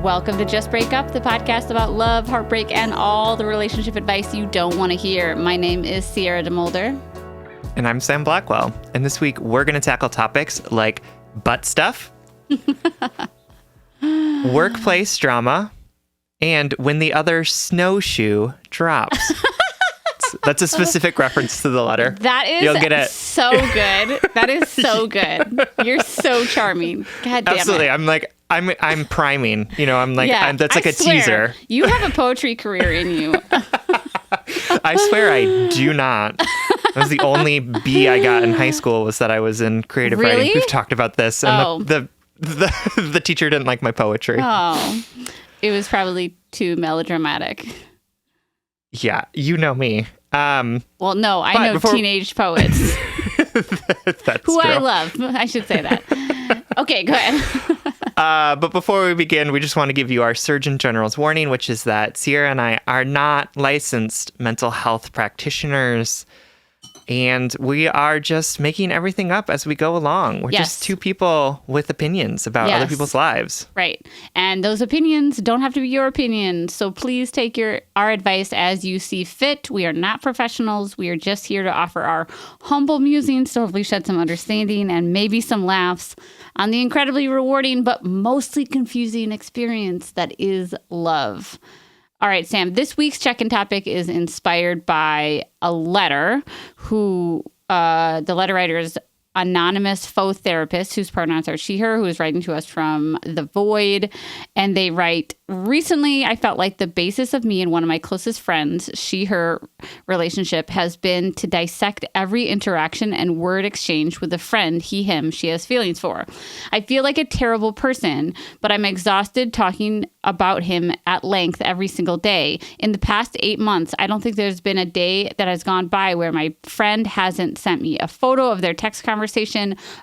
Welcome to Just Break Up, the podcast about love, heartbreak, and all the relationship advice you don't want to hear. My name is Sierra DeMulder. And I'm Sam Blackwell. And this week, we're going to tackle topics like butt stuff, workplace drama, and when the other snowshoe drops. That's a specific reference to the letter. That is You'll get it. So good. That is so good. You're so charming. God damn Absolutely. it. I'm priming. You know, that's like I a swear, teaser. You have a poetry career in you. I swear I do not. That was the only B I got in high school, was that I was in creative writing. We've talked about this. And the teacher didn't like my poetry. Oh, it was probably too melodramatic. Yeah, you know me. Well, no, I know teenage poets. That's who true. I love. I should say that. Okay, go ahead. But before we begin, we just want to give you our Surgeon General's warning, which is that Sierra and I are not licensed mental health practitioners, and we are just making everything up as we go along. We're just two people with opinions about other people's lives. Right. And those opinions don't have to be your opinions. So please take our advice as you see fit. We are not professionals. We are just here to offer our humble musings to hopefully shed some understanding and maybe some laughs on the incredibly rewarding but mostly confusing experience that is love. All right, Sam, this week's check-in topic is inspired by a letter the letter writer is anonymous faux therapist whose pronouns are she, her, who is writing to us from the void. And they write, recently, I felt like the basis of me and one of my closest friends, she, her relationship has been to dissect every interaction and word exchange with a friend he, him, she has feelings for. I feel like a terrible person, but I'm exhausted talking about him at length every single day. In the past 8 months, I don't think there's been a day that has gone by where my friend hasn't sent me a photo of their text conversation,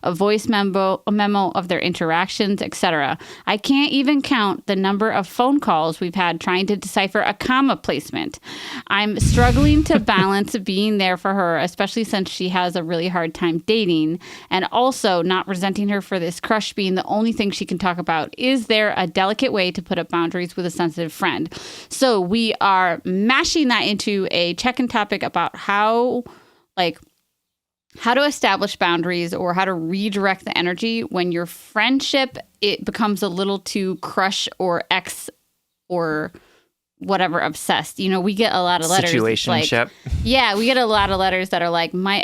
a voice memo of their interactions, etc. I can't even count the number of phone calls we've had trying to decipher a comma placement. I'm struggling to balance being there for her, especially since she has a really hard time dating, and also not resenting her for this crush being the only thing she can talk about. Is there a delicate way to put up boundaries with a sensitive friend? So we are mashing that into a check-in topic about how to establish boundaries or how to redirect the energy when your friendship, it becomes a little too crush or ex or whatever obsessed. You know, we get a lot of letters. Situationship. We get a lot of letters that are like, my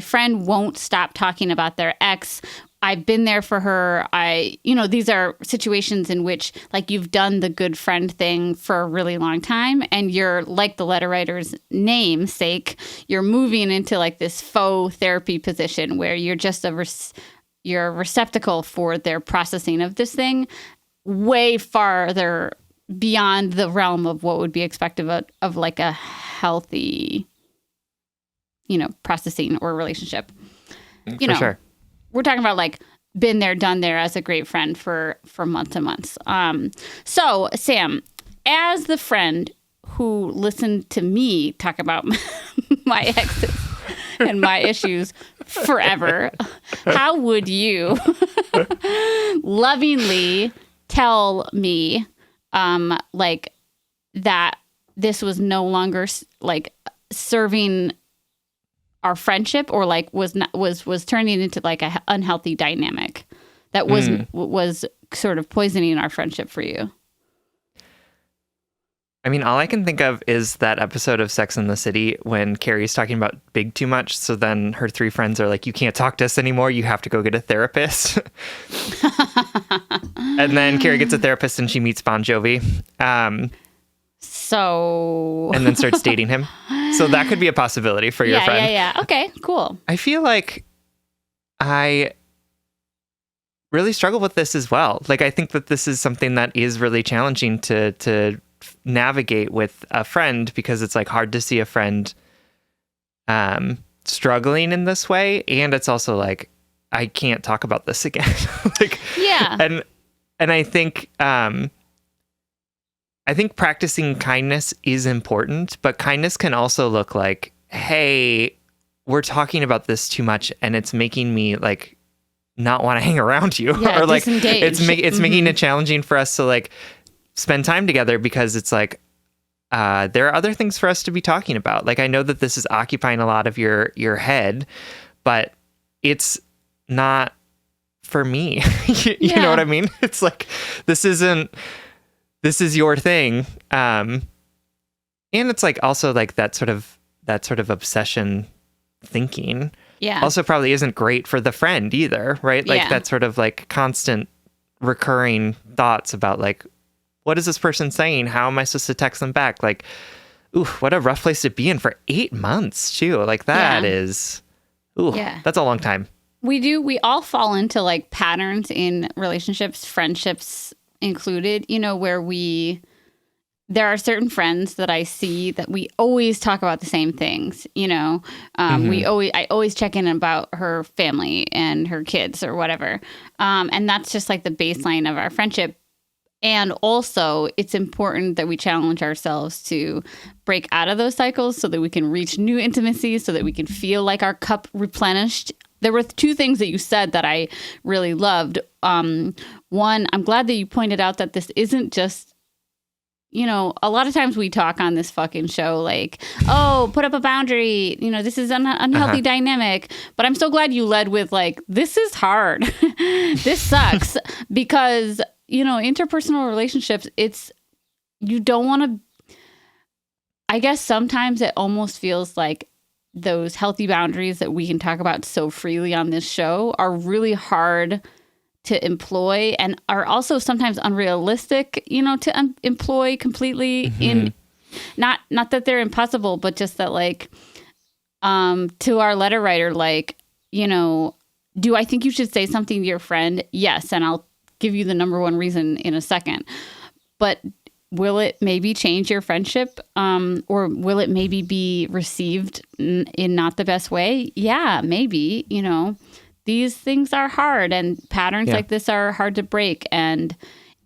friend won't stop talking about their ex. I've been there for her. These are situations in which, like, you've done the good friend thing for a really long time, and you're, like the letter writer's namesake, you're moving into like this faux therapy position where you're just you're a receptacle for their processing of this thing, way farther beyond the realm of what would be expected of like a healthy, processing or relationship. For sure. We're talking about like been there, done there as a great friend for months and months. So, Sam, as the friend who listened to me talk about my exes and my issues forever, how would you lovingly tell me that this was no longer like serving our friendship, or like was turning into like a unhealthy dynamic that was sort of poisoning our friendship for you? I mean, all I can think of is that episode of Sex and the City when Carrie's talking about big too much. So then her three friends are like, you can't talk to us anymore. You have to go get a therapist. And then Carrie gets a therapist and she meets Bon Jovi. And then starts dating him. So that could be a possibility for your friend. Yeah. Okay, cool. I feel like I really struggle with this as well. Like, I think that this is something that is really challenging to navigate with a friend, because it's like hard to see a friend struggling in this way. And it's also like, I can't talk about this again. And I think practicing kindness is important, but kindness can also look like, hey, we're talking about this too much and it's making me like not want to hang around you Yeah, or like disengage. it's making it challenging for us to like spend time together because it's like there are other things for us to be talking about. Like I know that this is occupying a lot of your head, but it's not for me. You know what I mean? It's like this is your thing. And it's like also like that sort of obsession thinking. Yeah. Also probably isn't great for the friend either, right? Like that sort of like constant recurring thoughts about like, what is this person saying? How am I supposed to text them back? Like, ooh, what a rough place to be in for 8 months too. Like that is, that's a long time. We all fall into like patterns in relationships, friendships included, you know, where there are certain friends that I see that we always talk about the same things, you know. I always check in about her family and her kids or whatever. And that's just like the baseline of our friendship. And also, it's important that we challenge ourselves to break out of those cycles so that we can reach new intimacies, so that we can feel like our cup replenished. There were 2 things that you said that I really loved. One, I'm glad that you pointed out that this isn't just, you know, a lot of times we talk on this fucking show like, oh, put up a boundary. You know, this is an unhealthy dynamic. But I'm so glad you led with like, this is hard. This sucks. Because, you know, interpersonal relationships, you don't want to, I guess sometimes it almost feels like those healthy boundaries that we can talk about so freely on this show are really hard to employ and are also sometimes unrealistic, you know, to employ completely in not that they're impossible, but just that like, to our letter writer, like, you know, do I think you should say something to your friend? Yes. And I'll give you the number 1 reason in a second, but will it maybe change your friendship? Or will it maybe be received in not the best way? Yeah, maybe, you know. These things are hard and patterns like this are hard to break. And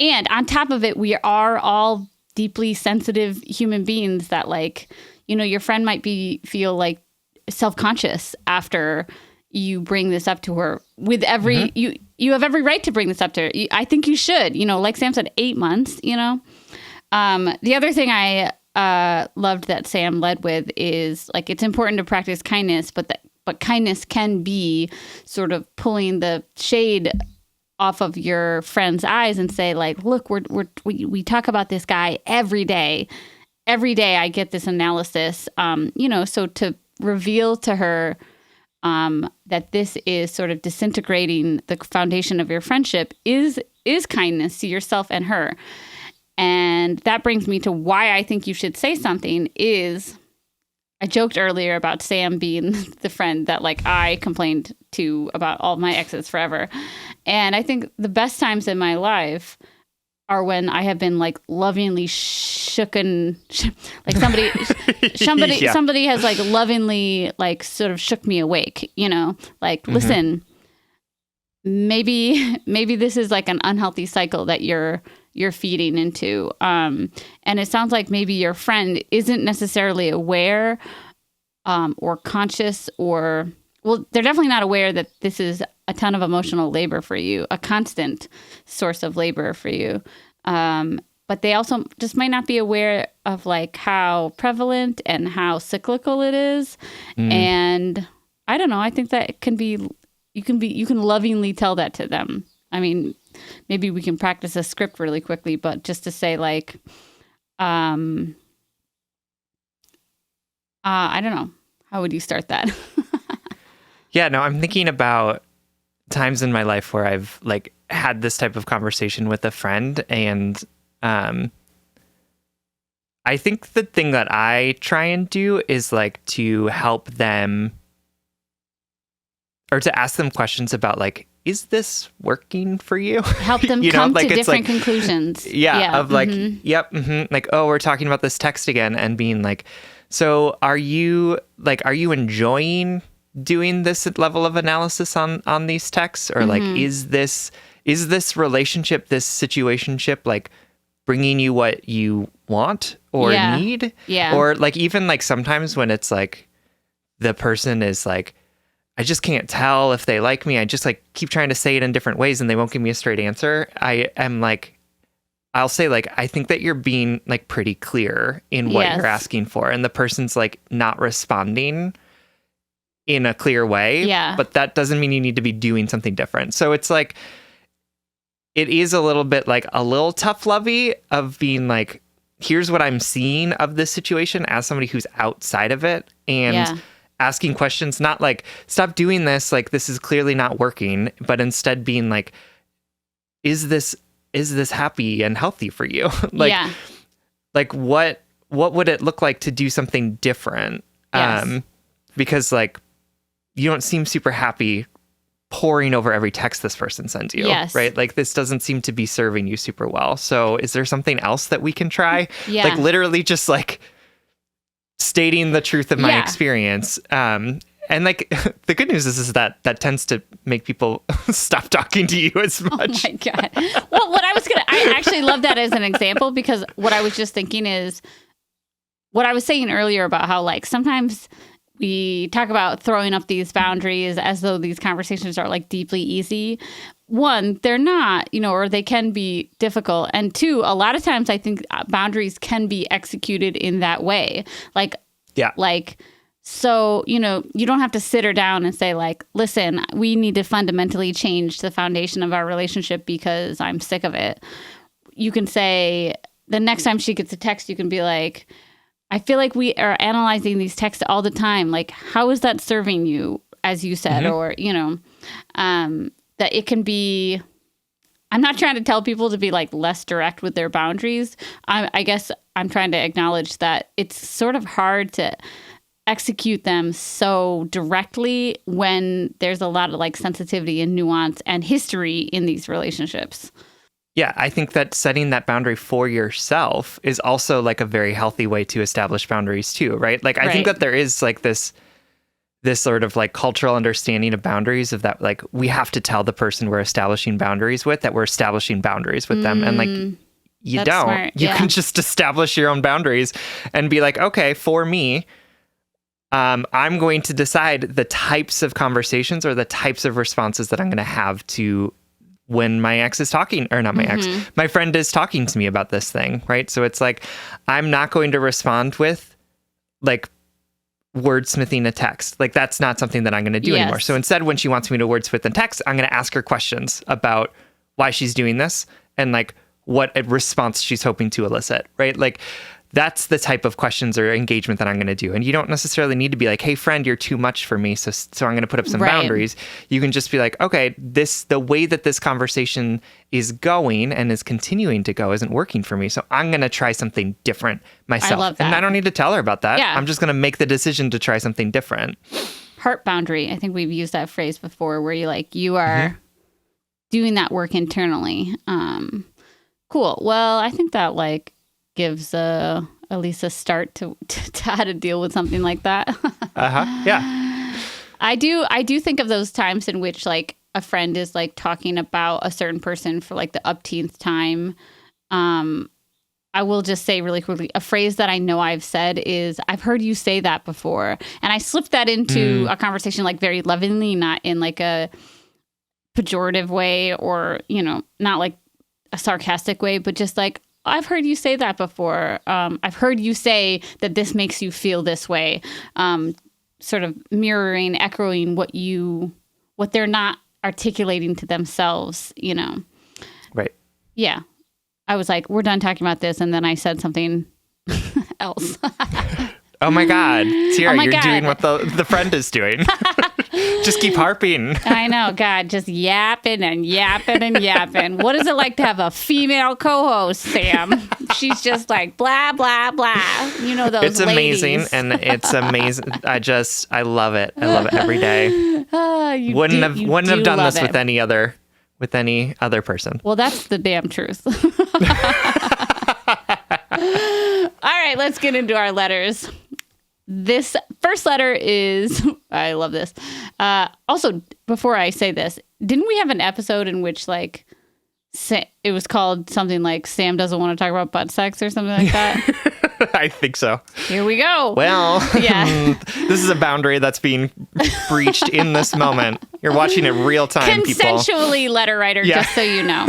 on top of it, we are all deeply sensitive human beings that like, you know, your friend might feel like self-conscious after you bring this up to her with every, you have every right to bring this up to her. I think you should, you know, like Sam said, 8 months, you know. The other thing I loved that Sam led with is like, it's important to practice kindness, but kindness can be sort of pulling the shade off of your friend's eyes and say like, look, we talk about this guy every day. Every day I get this analysis, you know, so to reveal to her that this is sort of disintegrating the foundation of your friendship is kindness to yourself and her. And that brings me to why I think you should say something is, I joked earlier about Sam being the friend that like I complained to about all my exes forever. And I think the best times in my life are when I have been like lovingly shooken, like somebody has like lovingly like sort of shook me awake, you know, like, listen, maybe this is like an unhealthy cycle that you're feeding into. And it sounds like maybe your friend isn't necessarily aware or conscious or, well, they're definitely not aware that this is a ton of emotional labor for you, a constant source of labor for you. But they also just might not be aware of like how prevalent and how cyclical it is. And I don't know, I think that you can lovingly tell that to them. I mean, maybe we can practice a script really quickly, but just to say like, I don't know. How would you start that? Yeah, no, I'm thinking about times in my life where I've like had this type of conversation with a friend, and I think the thing that I try and do is like to help them or to ask them questions about like, is this working for you? Help them come to different conclusions. Yeah, of like, like, oh, we're talking about this text again, and being like, so are you enjoying doing this level of analysis on these texts, or like, is this relationship, this situationship, like bringing you what you want or need? Yeah. Or like, even like sometimes when it's like the person is like, I just can't tell if they like me. I just like keep trying to say it in different ways and they won't give me a straight answer. I'll say like, I think that you're being like pretty clear in what you're asking for. And the person's like not responding in a clear way. Yeah. But that doesn't mean you need to be doing something different. So it's like, it is a little bit like a little tough lovey of being like, here's what I'm seeing of this situation as somebody who's outside of it. And asking questions, not like, stop doing this, like this is clearly not working, but instead being like, is this happy and healthy for you? Like what would it look like to do something different? Because like you don't seem super happy poring over every text this person sends you, right? Like this doesn't seem to be serving you super well. So is there something else that we can try? Like literally just like stating the truth of my experience. And like the good news is that tends to make people stop talking to you as much. Oh my God. Well, I actually love that as an example, because what I was just thinking is what I was saying earlier about how like sometimes we talk about throwing up these boundaries as though these conversations are like deeply easy. One, they're not, or they can be difficult. And two, a lot of times I think boundaries can be executed in that way. So, you don't have to sit her down and say like, listen, we need to fundamentally change the foundation of our relationship because I'm sick of it. You can say the next time she gets a text, you can be like, I feel like we are analyzing these texts all the time. Like, how is that serving you, as you said, or, that it can be, I'm not trying to tell people to be like less direct with their boundaries. I guess I'm trying to acknowledge that it's sort of hard to execute them so directly when there's a lot of like sensitivity and nuance and history in these relationships. Yeah, I think that setting that boundary for yourself is also like a very healthy way to establish boundaries too, right? Like I think that there is like this sort of like cultural understanding of boundaries of that, like we have to tell the person we're establishing boundaries with that we're establishing boundaries with them. And like you don't. Smart. You can just establish your own boundaries and be like, okay, for me, I'm going to decide the types of conversations or the types of responses that I'm going to have to when my ex is talking, or not my ex, my friend is talking to me about this thing, right? So it's like, I'm not going to respond with like wordsmithing a text. Like that's not something that I'm going to do anymore. So instead, when she wants me to wordsmith a text, I'm going to ask her questions about why she's doing this and like what a response she's hoping to elicit, right? Like that's the type of questions or engagement that I'm going to do. And you don't necessarily need to be like, hey, friend, you're too much for me. So I'm going to put up some boundaries. You can just be like, okay, the way that this conversation is going and is continuing to go isn't working for me. So I'm going to try something different myself. I love that. And I don't need to tell her about that. Yeah. I'm just going to make the decision to try something different. Heart boundary. I think we've used that phrase before where you are doing that work internally. Cool. Well, I think that like gives at least a start to how to deal with something like that. Yeah. I do think of those times in which like a friend is like talking about a certain person for like the upteenth time. I will just say really quickly, a phrase that I know I've said is, I've heard you say that before. And I slipped that into a conversation like very lovingly, not in like a pejorative way or, not like a sarcastic way, but just like, I've heard you say that before. I've heard you say that this makes you feel this way. Sort of mirroring, echoing what they're not articulating to themselves, Right. Yeah. I was like, we're done talking about this. And then I said something else. Oh my God. Sierra, you're doing what the friend is doing. Just keep harping. I know. God, just yapping and yapping and yapping. What is it like to have a female co-host, Sam? She's just like, blah, blah, blah. Those It's amazing. ladies. And it's amazing. I love it. I love it every day. Wouldn't have done this with any other person. Well, that's the damn truth. All right, let's get into our letters. This first letter is, I love this. Also, before I say this, didn't we have an episode in which like it was called something like Sam doesn't want to talk about butt sex or something like that? I think so. Here we go. Well, yeah. this is a boundary that's being breached in this moment. You're watching it real time, people. Consensually, letter writer, just so you know.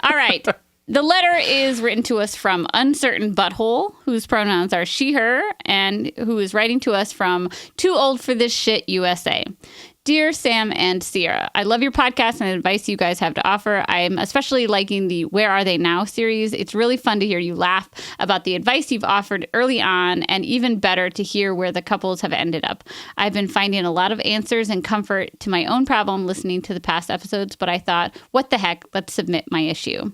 All right. The letter is written to us from Uncertain Butthole, whose pronouns are she, her, and who is writing to us from Too Old for This Shit, USA. Dear Sam and Sierra, I love your podcast and advice you guys have to offer. I'm especially liking the Where Are They Now series. It's really fun to hear you laugh about the advice you've offered early on, and even better to hear where the couples have ended up. I've been finding a lot of answers and comfort to my own problem listening to the past episodes, but I thought, what the heck, let's submit my issue.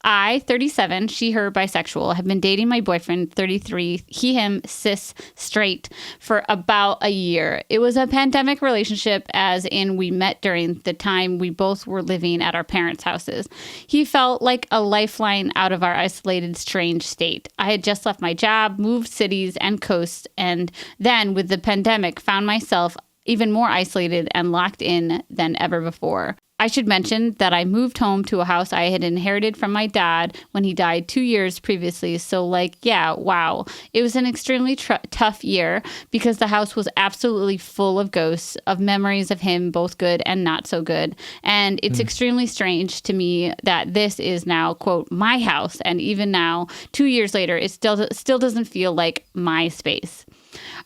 I, 37, she, her, bisexual, have been dating my boyfriend, 33, he, him, cis, straight, for about a year. It was a pandemic relationship, as in we met during the time we both were living at our parents' houses. He felt like a lifeline out of our isolated, strange state. I had just left my job, moved cities and coasts, and then, with the pandemic, found myself even more isolated and locked in than ever before. I should mention that I moved home to a house I had inherited from my dad when he died 2 years previously. So, wow. It was an extremely tough year because the house was absolutely full of ghosts, of memories of him, both good and not so good. And it's extremely strange to me that this is now, quote, my house. And even now, 2 years later, it still doesn't feel like my space.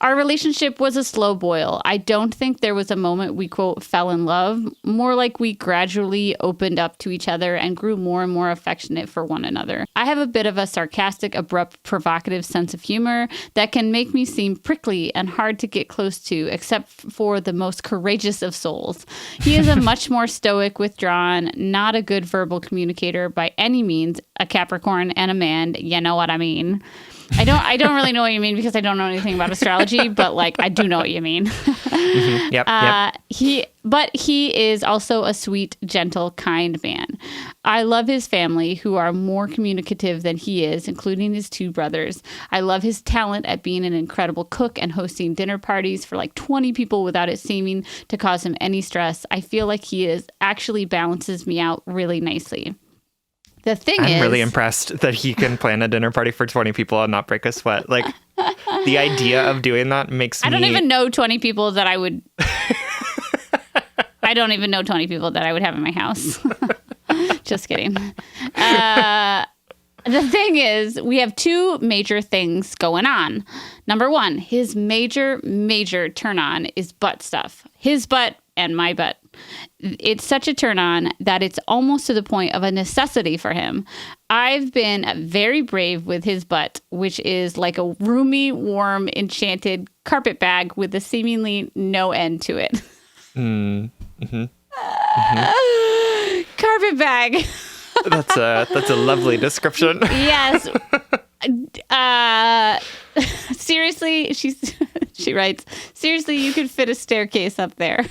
Our relationship was a slow boil. I don't think there was a moment we, quote, fell in love. More like we gradually opened up to each other and grew more and more affectionate for one another. I have a bit of a sarcastic, abrupt, provocative sense of humor that can make me seem prickly and hard to get close to, except for the most courageous of souls. He is a much more stoic, withdrawn, not a good verbal communicator by any means, a Capricorn and a man, you know what I mean. I don't really know what you mean because I don't know anything about astrology, but I do know what you mean. Mm-hmm. Yep. He is also a sweet, gentle, kind man. I love his family, who are more communicative than he is, including his two brothers. I love his talent at being an incredible cook and hosting dinner parties for 20 people without it seeming to cause him any stress. I feel like he actually balances me out really nicely. The thing I'm really impressed that he can plan a dinner party for 20 people and not break a sweat. The idea of doing that makes me... I don't even know 20 people that I would... I don't even know 20 people that I would have in my house. Just kidding. The thing is, we have two major things going on. Number one, his major turn on is butt stuff. His butt and my butt. It's such a turn on that it's almost to the point of a necessity for him. I've been very brave with his butt, which is like a roomy, warm, enchanted carpet bag with a seemingly no end to it. Carpet bag. That's a lovely description. Yes. Seriously, she writes, seriously, you could fit a staircase up there.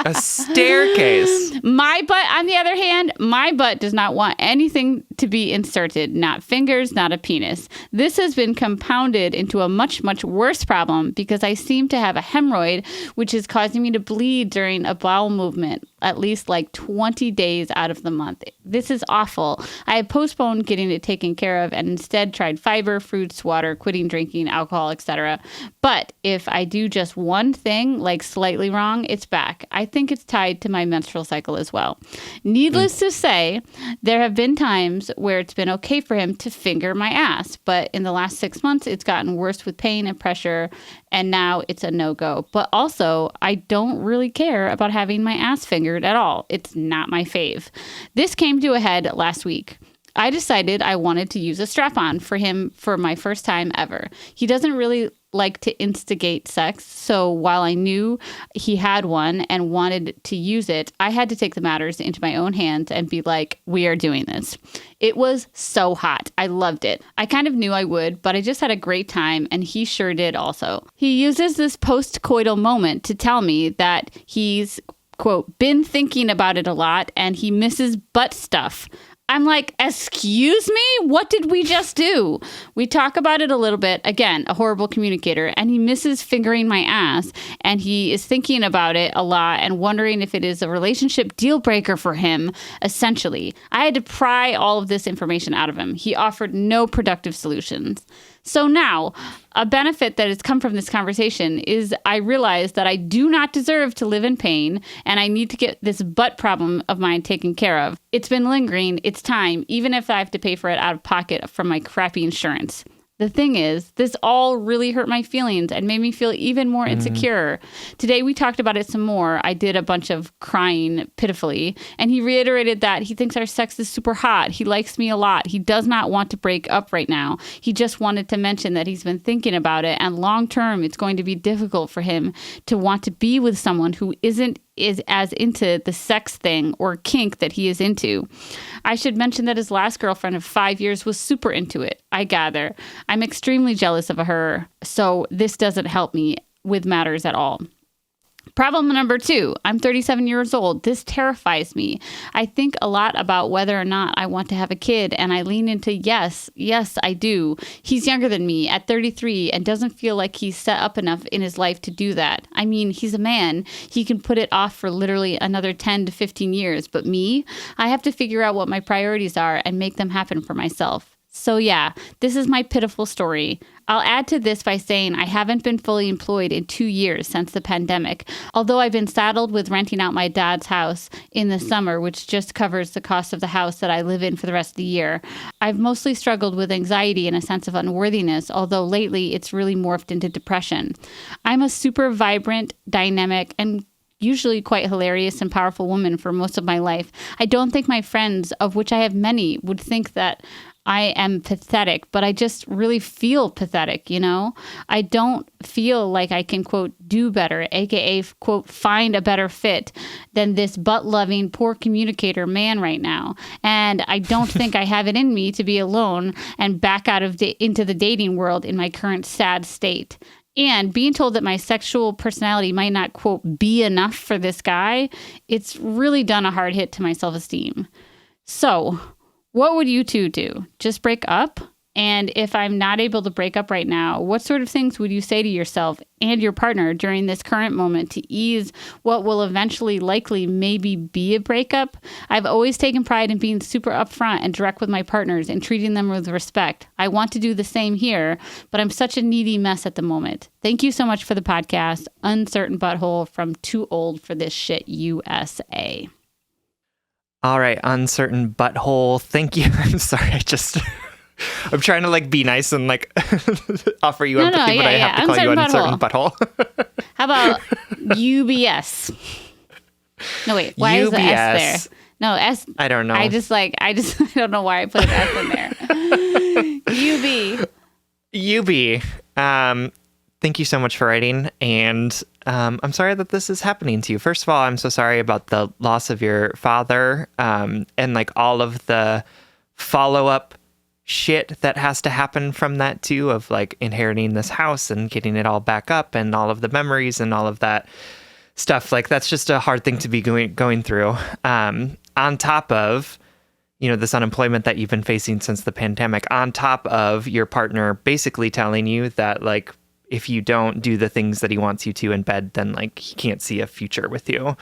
A staircase. My butt, on the other hand, my butt does not want anything to be inserted. Not fingers, not a penis. This has been compounded into a much, much worse problem because I seem to have a hemorrhoid, which is causing me to bleed during a bowel movement at least 20 days out of the month. This is awful. I have postponed getting it taken care of and instead tried fiber, fruits, water, quitting drinking, alcohol, etc. But if I do just one thing, slightly wrong, it's back. I think it's tied to my menstrual cycle as well. Needless to say, there have been times where it's been okay for him to finger my ass, but in the last 6 months, it's gotten worse with pain and pressure, and now it's a no-go. But also, I don't really care about having my ass fingered at all. It's not my fave. This came to a head last week. I decided I wanted to use a strap-on for him for my first time ever. He doesn't really like to instigate sex, so while I knew he had one and wanted to use it, I had to take the matters into my own hands and be like, we are doing this. It was so hot. I loved it. I kind of knew I would, but I just had a great time, and he sure did also. He uses this post-coital moment to tell me that he's, quote, been thinking about it a lot and he misses butt stuff. I'm like, excuse me? What did we just do? We talk about it a little bit. Again, a horrible communicator. And he misses fingering my ass. And he is thinking about it a lot and wondering if it is a relationship deal breaker for him, essentially. I had to pry all of this information out of him. He offered no productive solutions. So now, a benefit that has come from this conversation is I realize that I do not deserve to live in pain, and I need to get this butt problem of mine taken care of. It's been lingering. It's time, even if I have to pay for it out of pocket from my crappy insurance. The thing is, this all really hurt my feelings and made me feel even more insecure. Today, we talked about it some more. I did a bunch of crying pitifully, and he reiterated that he thinks our sex is super hot. He likes me a lot. He does not want to break up right now. He just wanted to mention that he's been thinking about it, and long term, it's going to be difficult for him to want to be with someone who isn't as into the sex thing or kink that he is into. I should mention that his last girlfriend of 5 years was super into it, I gather. I'm extremely jealous of her, so this doesn't help me with matters at all. Problem number 2, I'm 37 years old. This terrifies me. I think a lot about whether or not I want to have a kid, and I lean into yes, I do. He's younger than me at 33 and doesn't feel like he's set up enough in his life to do that. I mean, he's a man. He can put it off for literally another 10 to 15 years. But me, I have to figure out what my priorities are and make them happen for myself. So yeah, this is my pitiful story. I'll add to this by saying I haven't been fully employed in 2 years since the pandemic, although I've been saddled with renting out my dad's house in the summer, which just covers the cost of the house that I live in for the rest of the year. I've mostly struggled with anxiety and a sense of unworthiness, although lately it's really morphed into depression. I'm a super vibrant, dynamic, and usually quite hilarious and powerful woman for most of my life. I don't think my friends, of which I have many, would think that I am pathetic, but I just really feel pathetic, you know? I don't feel like I can, quote, do better, aka, quote, find a better fit than this butt-loving, poor communicator man right now. And I don't think I have it in me to be alone and back out of into the dating world in my current sad state. And being told that my sexual personality might not, quote, be enough for this guy, it's really done a hard hit to my self-esteem. So what would you two do? Just break up? And if I'm not able to break up right now, what sort of things would you say to yourself and your partner during this current moment to ease what will eventually likely maybe be a breakup? I've always taken pride in being super upfront and direct with my partners and treating them with respect. I want to do the same here, but I'm such a needy mess at the moment. Thank you so much for the podcast. Uncertain Butthole from Too Old for This Shit USA. All right, Uncertain Butthole. Thank you. I'm sorry. I'm trying to like be nice and like offer you empathy, but I have to call you Uncertain Butthole. How about UBS? No, wait. Why is the S there? No, S. I don't know. I don't know why I put an S in there. UB. Thank you so much for writing. And I'm sorry that this is happening to you. First of all, I'm so sorry about the loss of your father and like all of the follow-up shit that has to happen from that too, of like inheriting this house and getting it all back up and all of the memories and all of that stuff. Like that's just a hard thing to be going through. On top of, you know, this unemployment that you've been facing since the pandemic, on top of your partner basically telling you that like, if you don't do the things that he wants you to in bed, then like he can't see a future with you.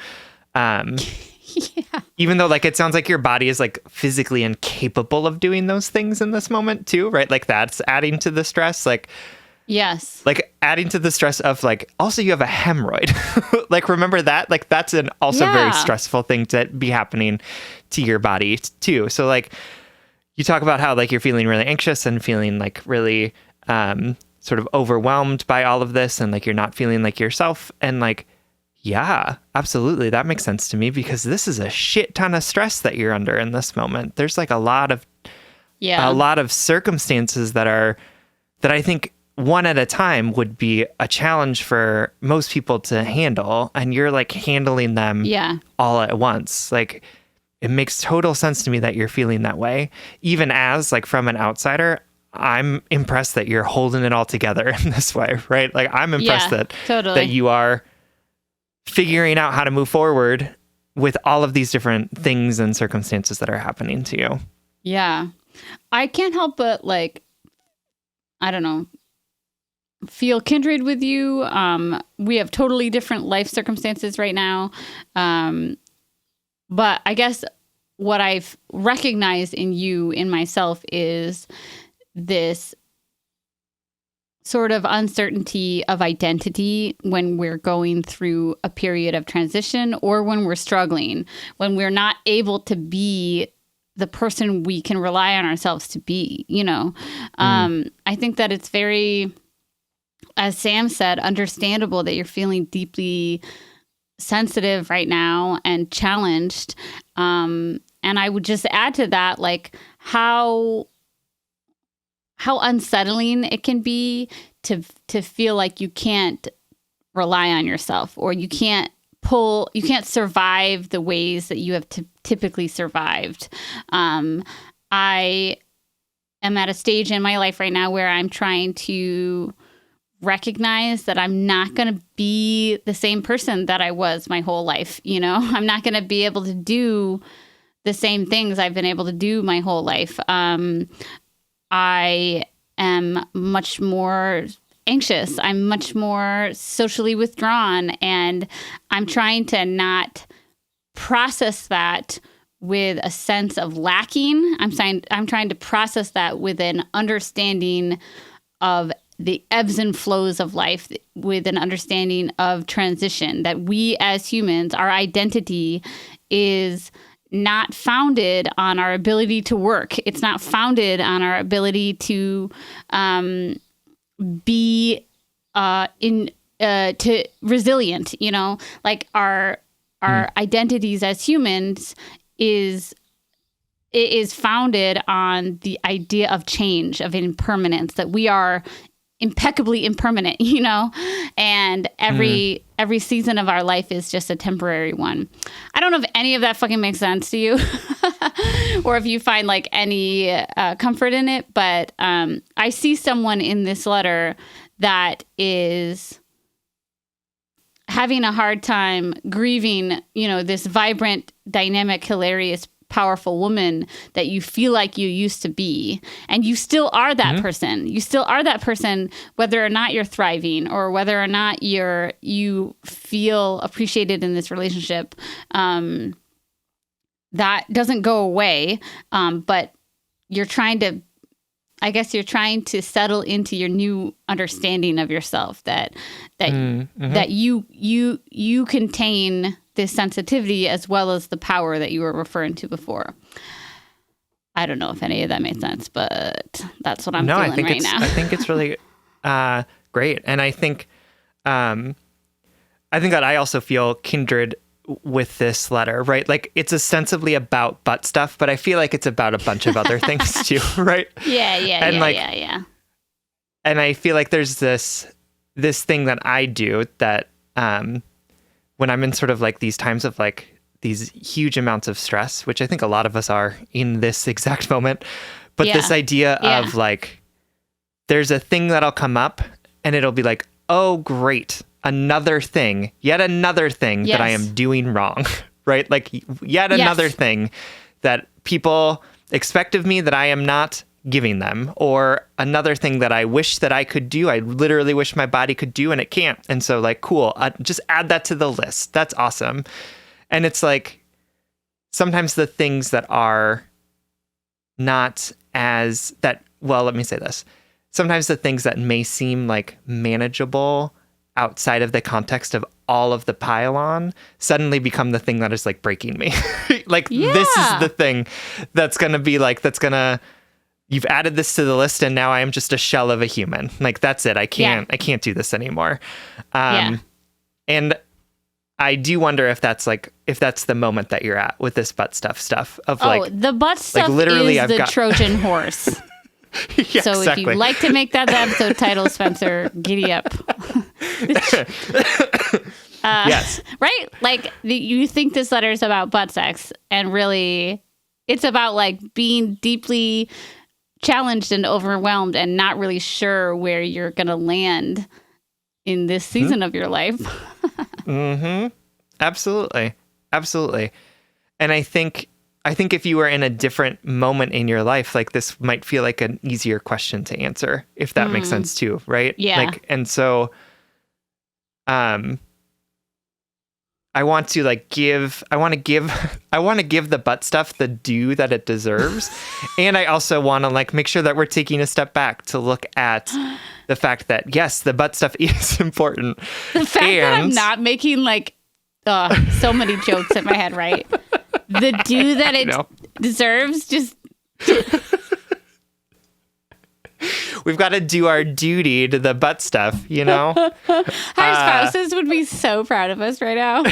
Yeah. Even though like it sounds like your body is like physically incapable of doing those things in this moment too, right? Like that's adding to the stress. Like, yes, like adding to the stress of like, also you have a hemorrhoid. Like, remember that? Like that's an also very stressful thing to be happening to your body too. So like you talk about how like you're feeling really anxious and feeling like really, sort of overwhelmed by all of this and like you're not feeling like yourself, and like yeah, absolutely, that makes sense to me because this is a shit ton of stress that you're under in this moment. There's like a lot of circumstances that I think one at a time would be a challenge for most people to handle, and you're like handling them all at once. Like it makes total sense to me that you're feeling that way, even as like from an outsider. I'm impressed that you're holding it all together in this way, right? Like I'm impressed that you are figuring out how to move forward with all of these different things and circumstances that are happening to you. Yeah. I can't help but like, I don't know, feel kindred with you. We have totally different life circumstances right now. But I guess what I've recognized in you, in myself, is this sort of uncertainty of identity when we're going through a period of transition or when we're struggling, when we're not able to be the person we can rely on ourselves to be, you know. I think that it's very, as Sam said, understandable that you're feeling deeply sensitive right now and challenged. And I would just add to that, like, how unsettling it can be to feel like you can't rely on yourself, or you can't survive the ways that you have typically survived. I am at a stage in my life right now where I'm trying to recognize that I'm not going to be the same person that I was my whole life. You know, I'm not going to be able to do the same things I've been able to do my whole life. I am much more anxious. I'm much more socially withdrawn, and I'm trying to not process that with a sense of lacking. I'm trying to process that with an understanding of the ebbs and flows of life, with an understanding of transition, that we as humans, our identity is not founded on our ability to work. It's not founded on our ability to be to resilient. You know, like our identities as humans is founded on the idea of change, of impermanence, that we are impeccably impermanent, you know, and every season of our life is just a temporary one. I don't know if any of that fucking makes sense to you or if you find like any comfort in it, but I see someone in this letter that is having a hard time grieving, you know, this vibrant, dynamic, hilarious, powerful woman that you feel like you used to be. And you still are that person. You still are that person, whether or not you're thriving or whether or not you feel appreciated in this relationship. That doesn't go away. But you're trying to settle into your new understanding of yourself, that you contain this sensitivity as well as the power that you were referring to before. I don't know if any of that made sense, but that's what I'm feeling right now. I think it's really great. And I think that I also feel kindred with this letter, right? Like, it's ostensibly about butt stuff, but I feel like it's about a bunch of other things too, right? Yeah. And I feel like there's this thing that I do that when I'm in sort of like these times of like these huge amounts of stress, which I think a lot of us are in this exact moment, but this idea of like, there's a thing that'll come up and it'll be like, oh, great. Yet another thing that I am doing wrong, right? Like yet another thing that people expect of me that I am not giving them, or another thing that I wish that I could do. I literally wish my body could do and it can't. And so like, cool, just add that to the list. That's awesome. And it's like, sometimes the things that are not as that, well, let me say this. Sometimes the things that may seem like manageable outside of the context of all of the pile-on suddenly become the thing that is like breaking me. Like, this is the thing that's going to be like, you've added this to the list and now I am just a shell of a human. Like, that's it. I can't do this anymore. And I do wonder if that's the moment that you're at with this butt stuff of like, the butt stuff like literally is the Trojan horse. Yeah, so exactly. If you'd like to make that the episode title, Spencer, giddy up. Yes. Right? Like, you think this letter is about butt sex, and really it's about like being deeply challenged and overwhelmed and not really sure where you're going to land in this season of your life. Absolutely. And I think if you were in a different moment in your life, like, this might feel like an easier question to answer, if that makes sense too, right? Yeah. Like, and so, I want to give the butt stuff the due that it deserves. And I also want to make sure that we're taking a step back to look at the fact that, yes, the butt stuff is important. The fact that I'm not making so many jokes in my head, right? The due that it deserves, just... We've got to do our duty to the butt stuff, Our spouses would be so proud of us right now.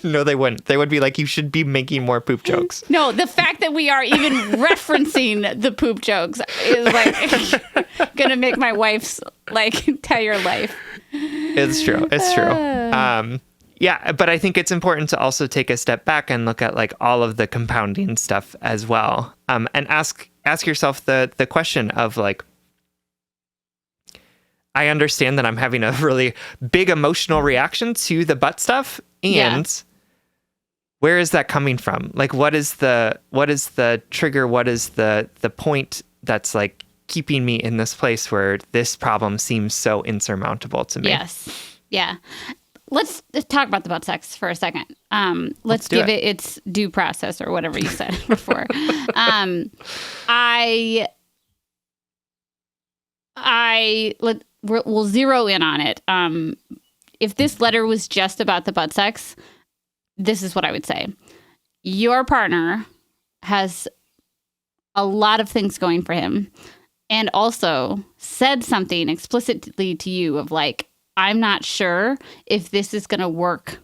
No, they wouldn't. They would be like, you should be making more poop jokes. No, the fact that we are even referencing the poop jokes is going to make my wife's entire life. It's true. It's true. Yeah, but I think it's important to also take a step back and look at all of the compounding stuff as well. And ask yourself the question of I understand that I'm having a really big emotional reaction to the butt stuff, and where is that coming from? What is the trigger? What is the point that's keeping me in this place where this problem seems so insurmountable to me? Yes. Yeah. Let's talk about the butt sex for a second. Let's give it its due process, or whatever you said before. We'll zero in on it. If this letter was just about the butt sex, this is what I would say. Your partner has a lot of things going for him, and also said something explicitly to you of I'm not sure if this is going to work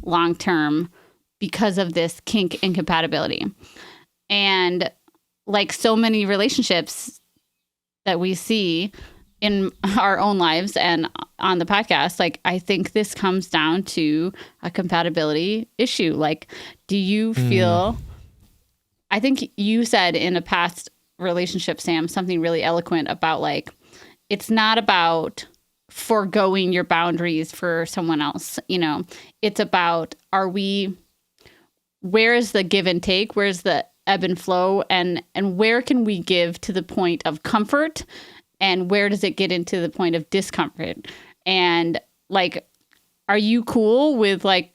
long term because of this kink incompatibility. And so many relationships that we see in our own lives and on the podcast, I think this comes down to a compatibility issue. Do you feel, I think you said in a past relationship, Sam, something really eloquent about it's not about foregoing your boundaries for someone else. It's about, where is the give and take? Where's the ebb and flow? And where can we give to the point of comfort? And where does it get into the point of discomfort? And are you cool with I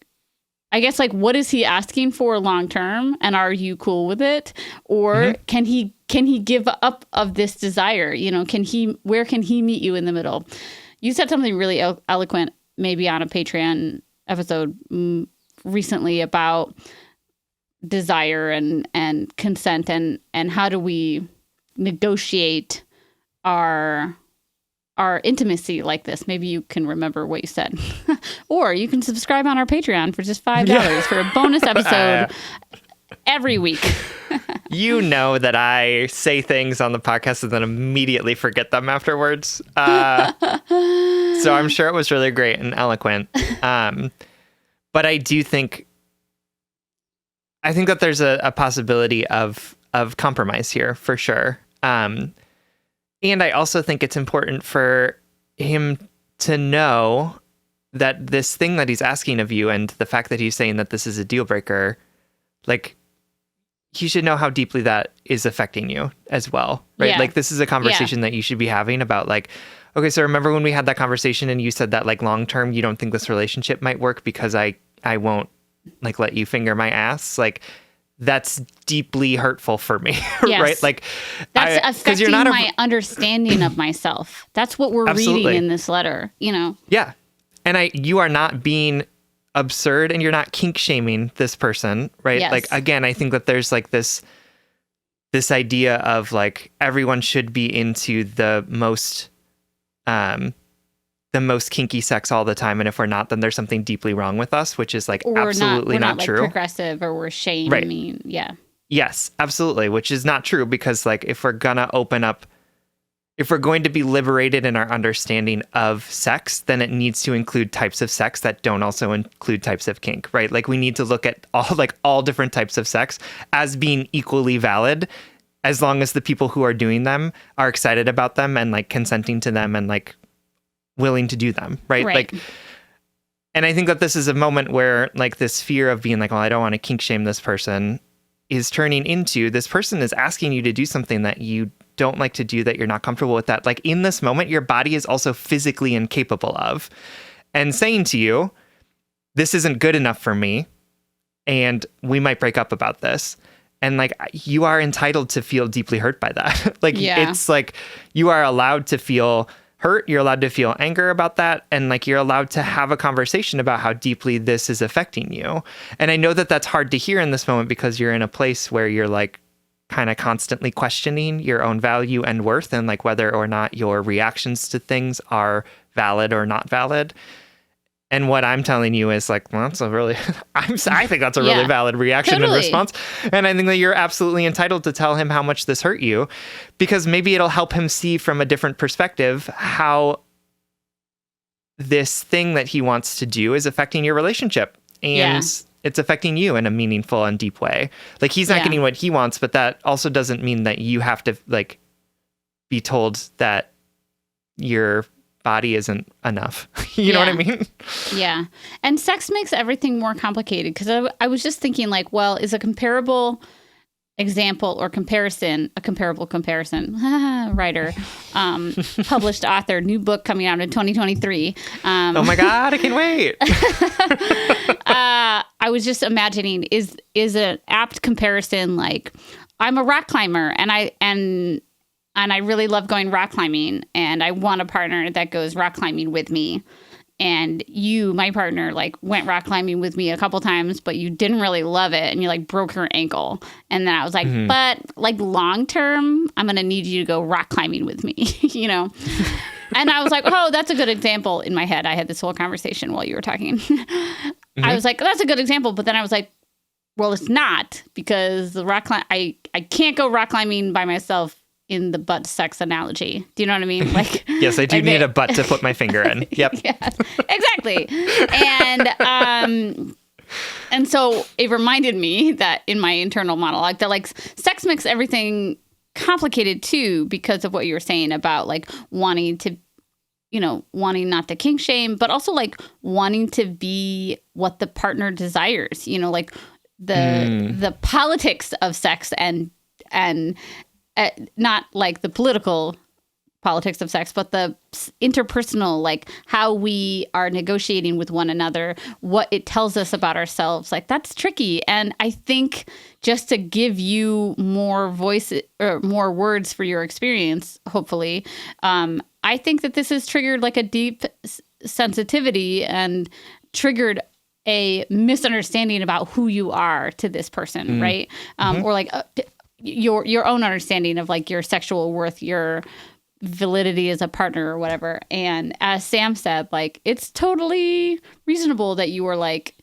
guess what is he asking for long term? And are you cool with it? Or can he give up of this desire? Where can he meet you in the middle? You said something really eloquent, maybe on a Patreon episode recently, about desire and consent and how do we negotiate our intimacy like this. Maybe you can remember what you said. Or you can subscribe on our Patreon for just $5 for a bonus episode every week. You know that I say things on the podcast and then immediately forget them afterwards. So I'm sure it was really great and eloquent. But I do think that there's a possibility of compromise here for sure. And I also think it's important for him to know that this thing that he's asking of you, and the fact that he's saying that this is a deal breaker, he should know how deeply that is affecting you as well, right? Yeah. This is a conversation that you should be having about okay, so remember when we had that conversation and you said that long term you don't think this relationship might work because I won't let you finger my ass? That's deeply hurtful for me, yes. right? That's affecting my understanding of myself. That's what we're reading in this letter, Yeah. And you are not being absurd, and you're not kink shaming this person, right? Yes. Again, I think that there's this idea of everyone should be into the most kinky sex all the time, and if we're not, then there's something deeply wrong with us, which is absolutely not true. Progressive, or we're shaming. Right. Yeah. Yes, absolutely, which is not true, because if we're gonna open up, if we're going to be liberated in our understanding of sex, then it needs to include types of sex that don't also include types of kink, right? We need to look at all different types of sex as being equally valid, as long as the people who are doing them are excited about them and consenting to them and willing to do them, right? And I think that this is a moment where this fear of being I don't want to kink shame this person is turning into, this person is asking you to do something that you don't like to do, that you're not comfortable with, that in this moment your body is also physically incapable of, and saying to you, this isn't good enough for me, and we might break up about this. And like, you are entitled to feel deeply hurt by that. Like, it's like, you are allowed to feel hurt. You're allowed to feel anger about that. And like, you're allowed to have a conversation about how deeply this is affecting you. And I know that that's hard to hear in this moment because you're in a place where you're like kind of constantly questioning your own value and worth, and like whether or not your reactions to things are valid or not valid. And what I'm telling you is like, well, that's a really, I think that's a really valid reaction and response. And I think that you're absolutely entitled to tell him how much this hurt you, because maybe it'll help him see from a different perspective how this thing that he wants to do is affecting your relationship. And it's affecting you in a meaningful and deep way. Like, he's not getting what he wants, but that also doesn't mean that you have to like be told that your body isn't enough. You know what I mean? Yeah. And sex makes everything more complicated, because I was just thinking like, well, is a comparable example or comparison a comparable comparison? Writer, published author, new book coming out in 2023. Oh my God, I can't wait. I was just imagining, is an apt comparison like, I'm a rock climber and I really love going rock climbing, and I want a partner that goes rock climbing with me. And you, my partner, like went rock climbing with me a couple times, but you didn't really love it, and you like broke your ankle. And then I was like, but like long term, I'm going to need you to go rock climbing with me, you know? And I was like, oh, that's a good example. In my head, I had this whole conversation while you were talking. I was like, that's a good example. But then I was like, well, it's not, because the I can't go rock climbing by myself in the butt sex analogy. Do you know what I mean? Like, yes, I do need a butt to put my finger in. Yep. Yeah, exactly. And so it reminded me that in my internal monologue that like sex makes everything complicated too, because of what you were saying about like wanting not to kink shame, but also like wanting to be what the partner desires, you know, like the politics of sex and not like the political politics of sex, but the interpersonal, like how we are negotiating with one another, what it tells us about ourselves. Like, that's tricky. And I think just to give you more voice or more words for your experience, hopefully, I think that this has triggered like a deep sensitivity and triggered a misunderstanding about who you are to this person, right? Or like your own understanding of like your sexual worth, your validity as a partner or whatever. And as Sam said, like, it's totally reasonable that you were like,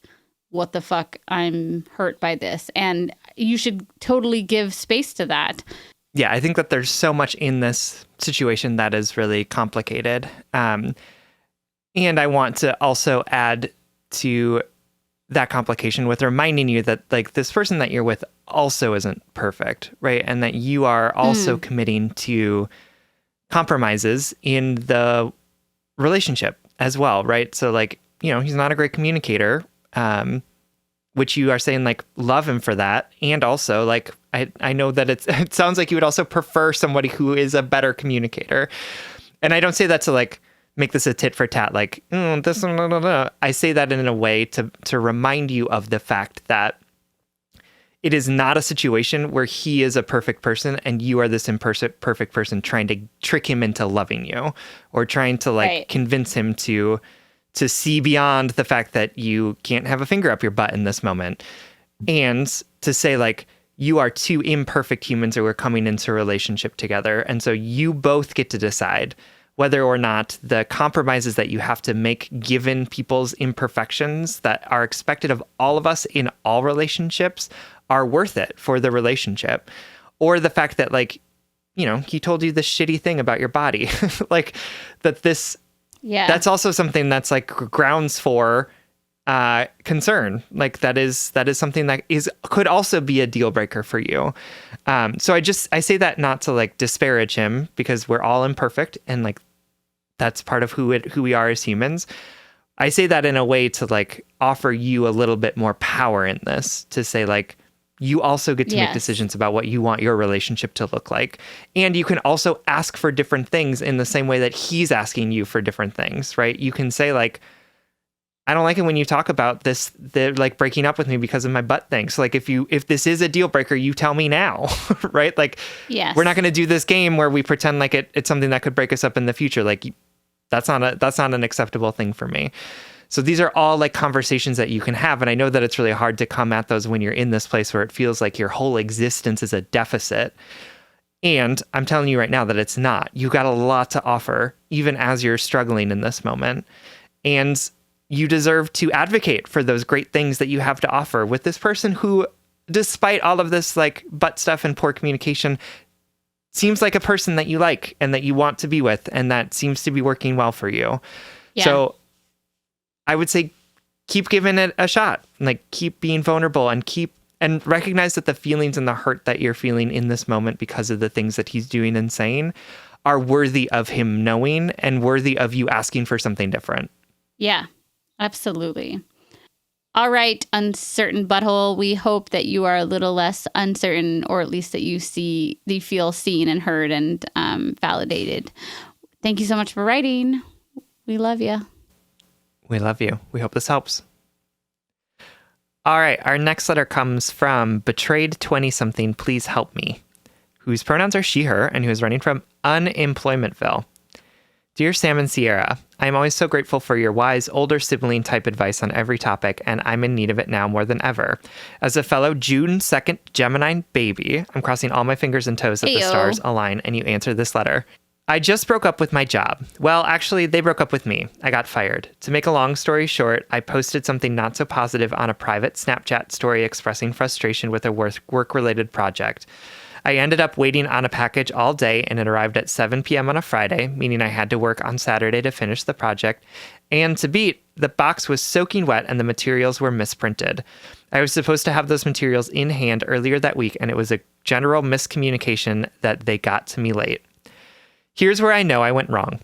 what the fuck, I'm hurt by this. And you should totally give space to that. Yeah, I think that there's so much in this situation that is really complicated. And I want to also add to that complication with reminding you that like this person that you're with also isn't perfect, right? And that you are also committing to compromises in the relationship as well, right? So like, you know, he's not a great communicator, which you are saying like love him for that. And also like, I know that it sounds like you would also prefer somebody who is a better communicator. And I don't say that to like make this a tit for tat, like, this, I say that in a way to remind you of the fact that it is not a situation where he is a perfect person and you are this perfect person trying to trick him into loving you, or trying to like convince him to see beyond the fact that you can't have a finger up your butt in this moment. And to say like, you are two imperfect humans who are coming into a relationship together. And so you both get to decide whether or not the compromises that you have to make given people's imperfections that are expected of all of us in all relationships are worth it for the relationship. Or the fact that like, you know, he told you this shitty thing about your body. Like that's also something that's like grounds for concern. Like that is something that could also be a deal breaker for you. So I say that not to like disparage him, because we're all imperfect and like that's part of who we are as humans. I say that in a way to like offer you a little bit more power in this, to say like, you also get to make decisions about what you want your relationship to look like. And you can also ask for different things in the same way that he's asking you for different things, right? You can say like, I don't like it when you talk about this, they're like breaking up with me because of my butt thing. So like if this is a deal breaker, you tell me now, right? Like, yes, we're not going to do this game where we pretend like it's something that could break us up in the future. Like that's not an acceptable thing for me. So these are all like conversations that you can have. And I know that it's really hard to come at those when you're in this place where it feels like your whole existence is a deficit. And I'm telling you right now that it's not. You got a lot to offer, even as you're struggling in this moment. And you deserve to advocate for those great things that you have to offer with this person who, despite all of this like butt stuff and poor communication, seems like a person that you like and that you want to be with, and that seems to be working well for you. Yeah. So I would say keep giving it a shot. Like, keep being vulnerable and recognize that the feelings and the hurt that you're feeling in this moment because of the things that he's doing and saying are worthy of him knowing and worthy of you asking for something different. Yeah, absolutely. All right, uncertain butthole. We hope that you are a little less uncertain, or at least that you feel seen and heard and validated. Thank you so much for writing. We love you. We love you. We hope this helps. All right, our next letter comes from Betrayed 20-something, please help me, whose pronouns are she, her, and who is running from Unemploymentville. Dear Sam and Sierra, I am always so grateful for your wise, older sibling type advice on every topic, and I'm in need of it now more than ever. As a fellow June 2nd Gemini baby, I'm crossing all my fingers and toes that the stars align and you answer this letter. I just broke up with my job. Well, actually, they broke up with me. I got fired. To make a long story short, I posted something not so positive on a private Snapchat story expressing frustration with a work-related project. I ended up waiting on a package all day, and it arrived at 7 p.m. on a Friday, meaning I had to work on Saturday to finish the project. And to beat, the box was soaking wet and the materials were misprinted. I was supposed to have those materials in hand earlier that week, and it was a general miscommunication that they got to me late. Here's where I know I went wrong.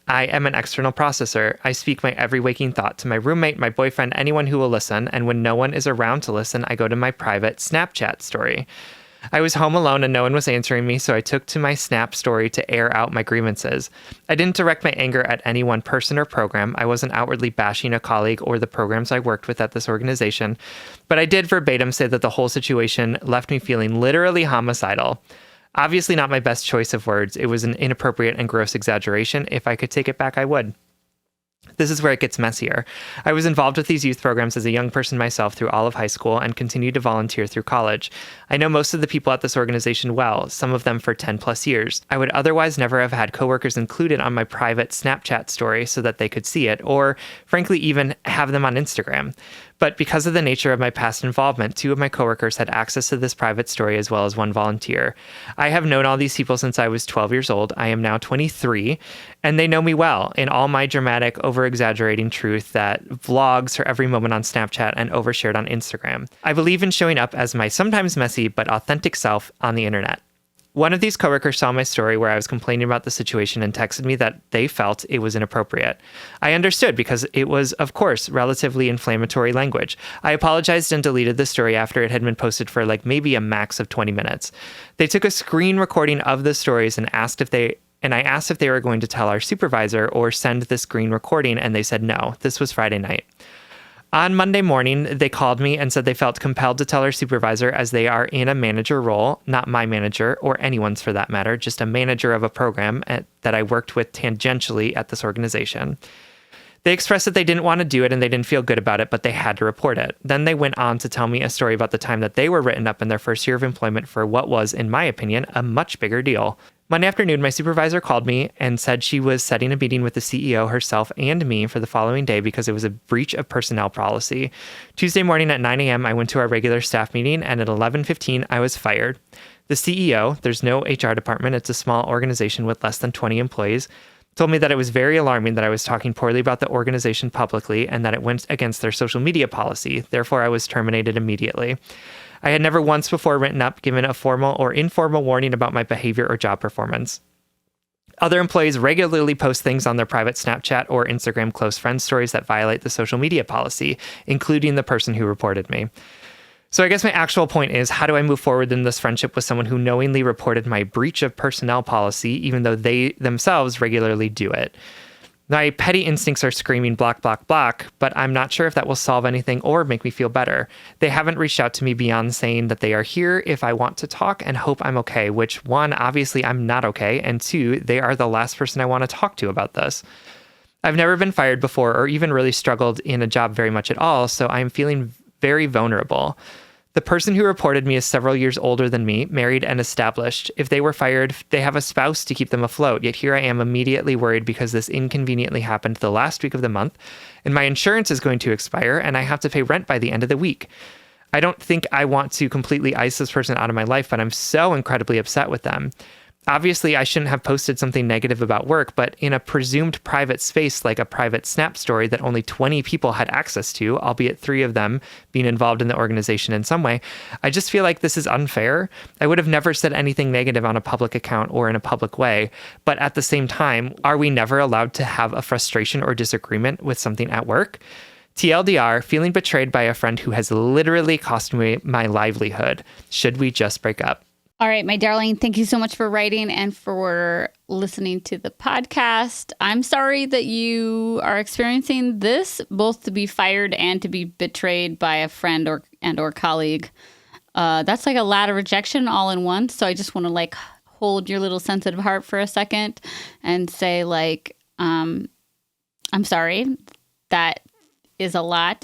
I am an external processor. I speak my every waking thought to my roommate, my boyfriend, anyone who will listen, and when no one is around to listen, I go to my private Snapchat story. I was home alone and no one was answering me, so I took to my Snap story to air out my grievances. I didn't direct my anger at any one person or program. I wasn't outwardly bashing a colleague or the programs I worked with at this organization, but I did verbatim say that the whole situation left me feeling literally homicidal. Obviously not my best choice of words. It was an inappropriate and gross exaggeration. If I could take it back, I would. This is where it gets messier. I was involved with these youth programs as a young person myself through all of high school and continued to volunteer through college. I know most of the people at this organization well, some of them for 10 plus years. I would otherwise never have had coworkers included on my private Snapchat story so that they could see it, or frankly even have them on Instagram. But because of the nature of my past involvement, 2 of my coworkers had access to this private story as well as 1 volunteer. I have known all these people since I was 12 years old. I am now 23, and they know me well in all my dramatic, over-exaggerating truth that vlogs her every moment on Snapchat and overshared on Instagram. I believe in showing up as my sometimes messy but authentic self on the internet. One of these coworkers saw my story where I was complaining about the situation and texted me that they felt it was inappropriate. I understood because it was, of course, relatively inflammatory language. I apologized and deleted the story after it had been posted for like maybe a max of 20 minutes. They took a screen recording of the stories and I asked if they were going to tell our supervisor or send the screen recording, and they said no. This was Friday night. On Monday morning, they called me and said they felt compelled to tell our supervisor as they are in a manager role, not my manager or anyone's for that matter, just a manager of a program that I worked with tangentially at this organization. They expressed that they didn't want to do it and they didn't feel good about it, but they had to report it. Then they went on to tell me a story about the time that they were written up in their first year of employment for what was, in my opinion, a much bigger deal. Monday afternoon, my supervisor called me and said she was setting a meeting with the CEO, herself, and me for the following day because it was a breach of personnel policy. Tuesday morning at 9 a.m., I went to our regular staff meeting, and at 11:15, I was fired. The CEO, there's no HR department, it's a small organization with less than 20 employees, told me that it was very alarming that I was talking poorly about the organization publicly and that it went against their social media policy. Therefore, I was terminated immediately. I had never once before written up, given a formal or informal warning about my behavior or job performance. Other employees regularly post things on their private Snapchat or Instagram close friend stories that violate the social media policy, including the person who reported me. So I guess my actual point is, how do I move forward in this friendship with someone who knowingly reported my breach of personnel policy, even though they themselves regularly do it? My petty instincts are screaming block, block, block, but I'm not sure if that will solve anything or make me feel better. They haven't reached out to me beyond saying that they are here if I want to talk and hope I'm okay, which one, obviously I'm not okay, and two, they are the last person I want to talk to about this. I've never been fired before or even really struggled in a job very much at all, so I'm feeling very vulnerable. The person who reported me is several years older than me, married and established. If they were fired, they have a spouse to keep them afloat. Yet here I am immediately worried because this inconveniently happened the last week of the month, and my insurance is going to expire, and I have to pay rent by the end of the week. I don't think I want to completely ice this person out of my life, but I'm so incredibly upset with them. Obviously, I shouldn't have posted something negative about work, but in a presumed private space like a private Snap story that only 20 people had access to, albeit 3 of them being involved in the organization in some way, I just feel like this is unfair. I would have never said anything negative on a public account or in a public way, but at the same time, are we never allowed to have a frustration or disagreement with something at work? TLDR, feeling betrayed by a friend who has literally cost me my livelihood. Should we just break up? All right, my darling, thank you so much for writing and for listening to the podcast. I'm sorry that you are experiencing this, both to be fired and to be betrayed by a friend or colleague. That's like a lot of rejection all in one. So I just want to like hold your little sensitive heart for a second and say like, I'm sorry. That is a lot.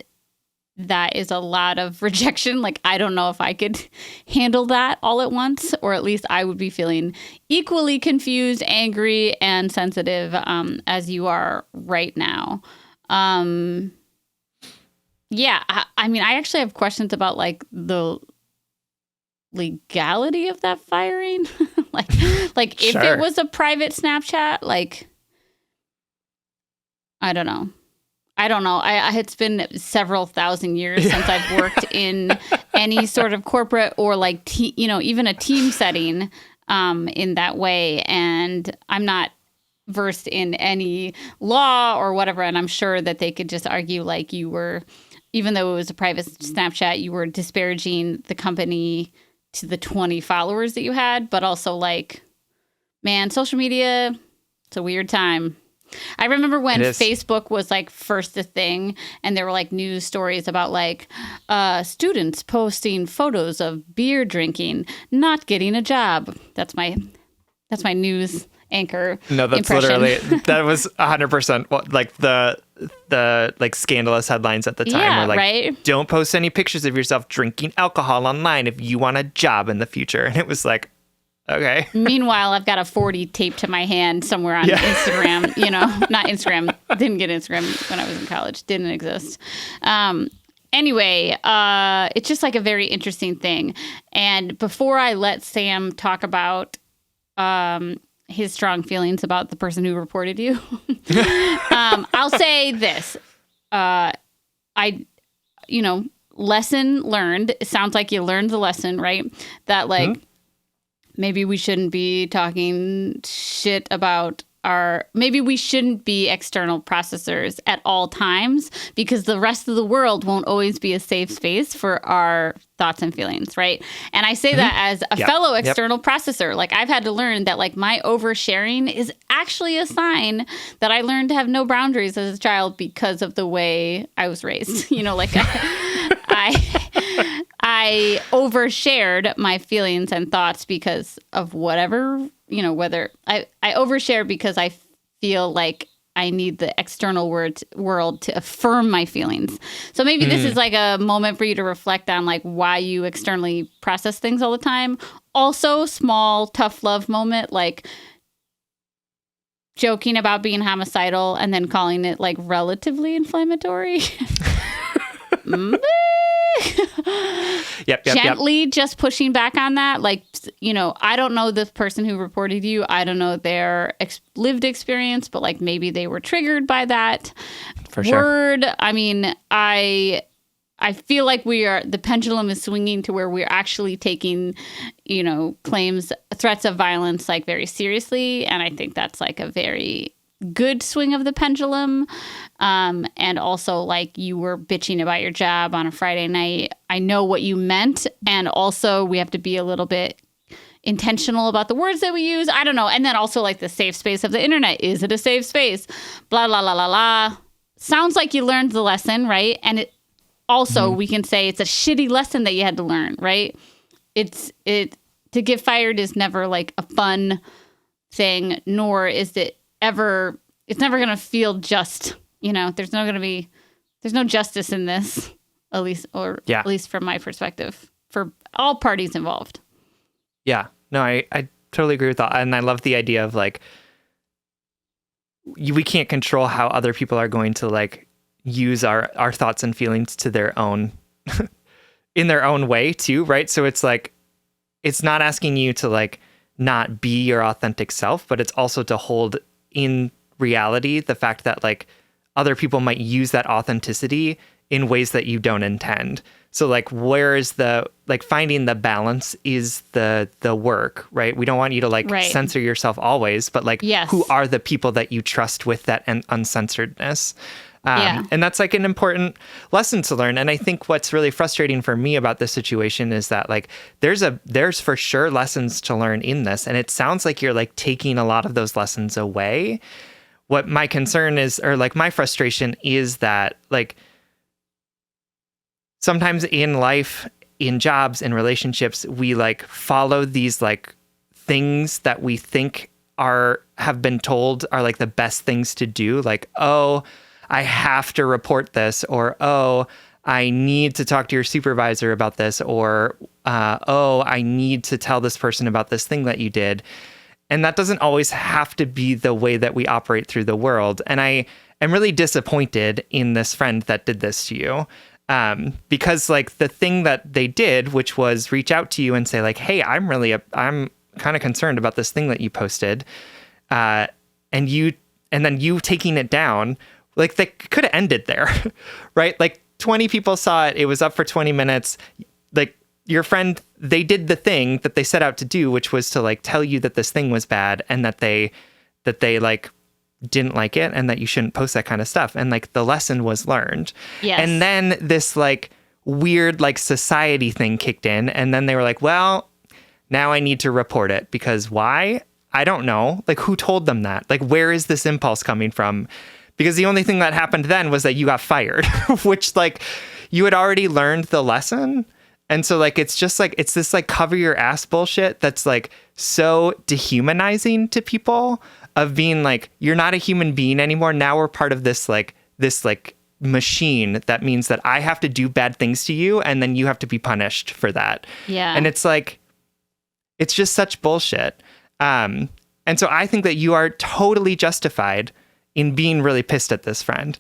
That is a lot of rejection. Like, I don't know if I could handle that all at once, or at least I would be feeling equally confused, angry, and sensitive as you are right now. Yeah, I mean, I actually have questions about like the legality of that firing. like if Sure. it was a private Snapchat, like, I don't know. It's been several thousand years since I've worked in any sort of corporate or like, even a team setting in that way. And I'm not versed in any law or whatever. And I'm sure that they could just argue like you were, even though it was a private Snapchat, you were disparaging the company to the 20 followers that you had. But also like, man, social media, it's a weird time. I remember when Facebook was like first a thing and there were like news stories about like students posting photos of beer drinking, not getting a job. That's my news anchor. No, that's impression. Literally, that was 100% like the like scandalous headlines at the time. Yeah, were like, right? Don't post any pictures of yourself drinking alcohol online if you want a job in the future. And it was like, okay. Meanwhile, I've got a 40 taped to my hand somewhere on Instagram, not Instagram. Didn't get Instagram when I was in college. Didn't exist. Anyway, it's just like a very interesting thing. And before I let Sam talk about his strong feelings about the person who reported you, I'll say this. Lesson learned. It sounds like you learned the lesson, right? That like, maybe we shouldn't be talking shit about maybe we shouldn't be external processors at all times because the rest of the world won't always be a safe space for our thoughts and feelings, right? And I say that as a fellow external processor. Like I've had to learn that like my oversharing is actually a sign that I learned to have no boundaries as a child because of the way I was raised. Like I overshared my feelings and thoughts because of whatever, whether I overshare because I feel like I need the external world to affirm my feelings. So maybe this is like a moment for you to reflect on like why you externally process things all the time. Also, small, tough love moment, like joking about being homicidal and then calling it like relatively inflammatory. Gently just pushing back on that. Like, I don't know the person who reported you. I don't know their lived experience, but like maybe they were triggered by that word. Sure. I mean, I feel like the pendulum is swinging to where we're actually taking, claims, threats of violence like very seriously. And I think that's like a very good swing of the pendulum. And also like you were bitching about your job on a Friday night. I know what you meant. And also we have to be a little bit intentional about the words that we use. I don't know. And then also like the safe space of the internet. Is it a safe space? Blah, blah, blah, blah, blah. Sounds like you learned the lesson, right? And it also, we can say it's a shitty lesson that you had to learn, right? To get fired is never like a fun thing, nor is it ever, it's never going to feel just, there's no justice in this, at least from my perspective, for all parties involved. Yeah, no, I totally agree with that. And I love the idea of like, we can't control how other people are going to like use our thoughts and feelings to their own, in their own way too, right? So it's like, it's not asking you to like not be your authentic self, but it's also to hold in reality the fact that like other people might use that authenticity in ways that you don't intend. So like, where is the, like finding the balance is the work, right? We don't want you to like censor yourself always, but like who are the people that you trust with that uncensoredness? And that's like an important lesson to learn. And I think what's really frustrating for me about this situation is that like, there's for sure lessons to learn in this. And it sounds like you're like taking a lot of those lessons away. What my concern is, or like my frustration is that like, sometimes in life, in jobs, in relationships, we like follow these like things that we think have been told are like the best things to do. Like, oh, I have to report this, or, oh, I need to talk to your supervisor about this, or, oh, I need to tell this person about this thing that you did. And that doesn't always have to be the way that we operate through the world. And I am really disappointed in this friend that did this to you. Because like the thing that they did, which was reach out to you and say like, hey, I'm kind of concerned about this thing that you posted. And then you taking it down, like they could have ended there, right? Like 20 people saw it. It was up for 20 minutes. Like your friend, they did the thing that they set out to do, which was to like tell you that this thing was bad and that they like didn't like it and that you shouldn't post that kind of stuff. And like the lesson was learned. Yes. And then this like weird like society thing kicked in. And then they were like, well, now I need to report it because why? I don't know. Like who told them that? Like where is this impulse coming from? Because the only thing that happened then was that you got fired, which like you had already learned the lesson. And so like, it's just like, it's this like cover your ass bullshit that's like so dehumanizing to people of being like, you're not a human being anymore. Now we're part of this machine that means that I have to do bad things to you and then you have to be punished for that. Yeah. And it's like, it's just such bullshit. And so I think that you are totally justified in being really pissed at this friend.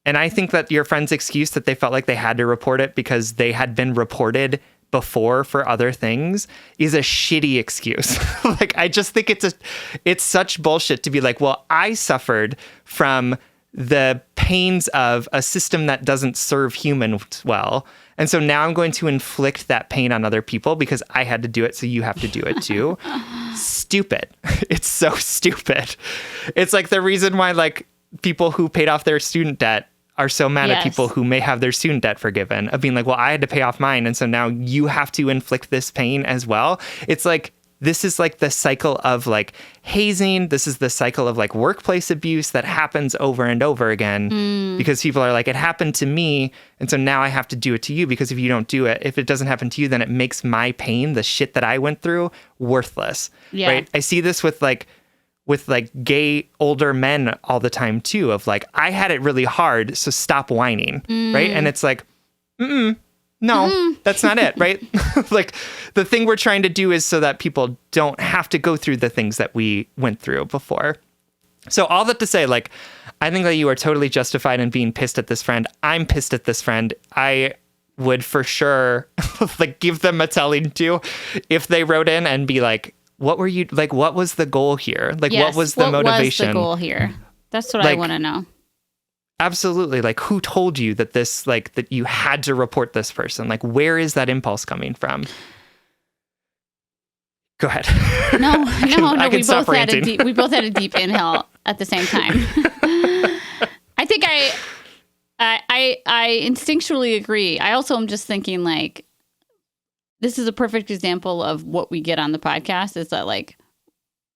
And I think that your friend's excuse that they felt like they had to report it because they had been reported before for other things is a shitty excuse. Like, I just think it's such bullshit to be like, well, I suffered from the pains of a system that doesn't serve humans well. And so now I'm going to inflict that pain on other people because I had to do it. So you have to do it too. Stupid. It's so stupid. It's like the reason why like people who paid off their student debt are so mad at people who may have their student debt forgiven, of being like, well, I had to pay off mine. And so now you have to inflict this pain as well. It's like, this is like the cycle of like hazing. This is the cycle of like workplace abuse that happens over and over again because people are like, it happened to me. And so now I have to do it to you because if you don't do it, if it doesn't happen to you, then it makes my pain, the shit that I went through, worthless. Yeah. Right. I see this with gay older men all the time too, of like, I had it really hard, so stop whining. Right. And it's like, no, that's not it, right? Like the thing we're trying to do is so that people don't have to go through the things that we went through before. So all that to say, like, I think that you are totally justified in being pissed at this friend. I'm pissed at this friend. I would for sure like give them a telling to if they wrote in and be like, what were you like? What was the goal here? Like, what was the motivation? What was the goal here? That's what I want to know. Absolutely. Like, who told you that this, like, that you had to report this person? Like, where is that impulse coming from? Go ahead. No. We both had a deep inhale at the same time. I think I instinctually agree. I also am just thinking like, this is a perfect example of what we get on the podcast is that like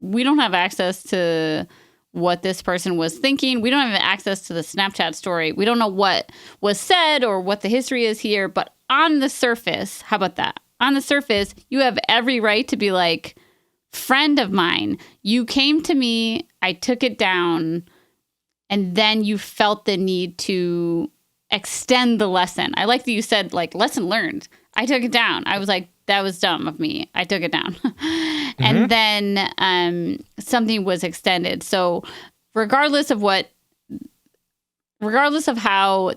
we don't have access to what this person was thinking. We don't have access to the Snapchat story. We don't know what was said or what the history is here. But on the surface, how about that? On the surface, you have every right to be like, friend of mine, you came to me, I took it down, and then you felt the need to extend the lesson. I like that you said, like, lesson learned. I took it down. I was like, that was dumb of me. I took it down. And then something was extended. So regardless of how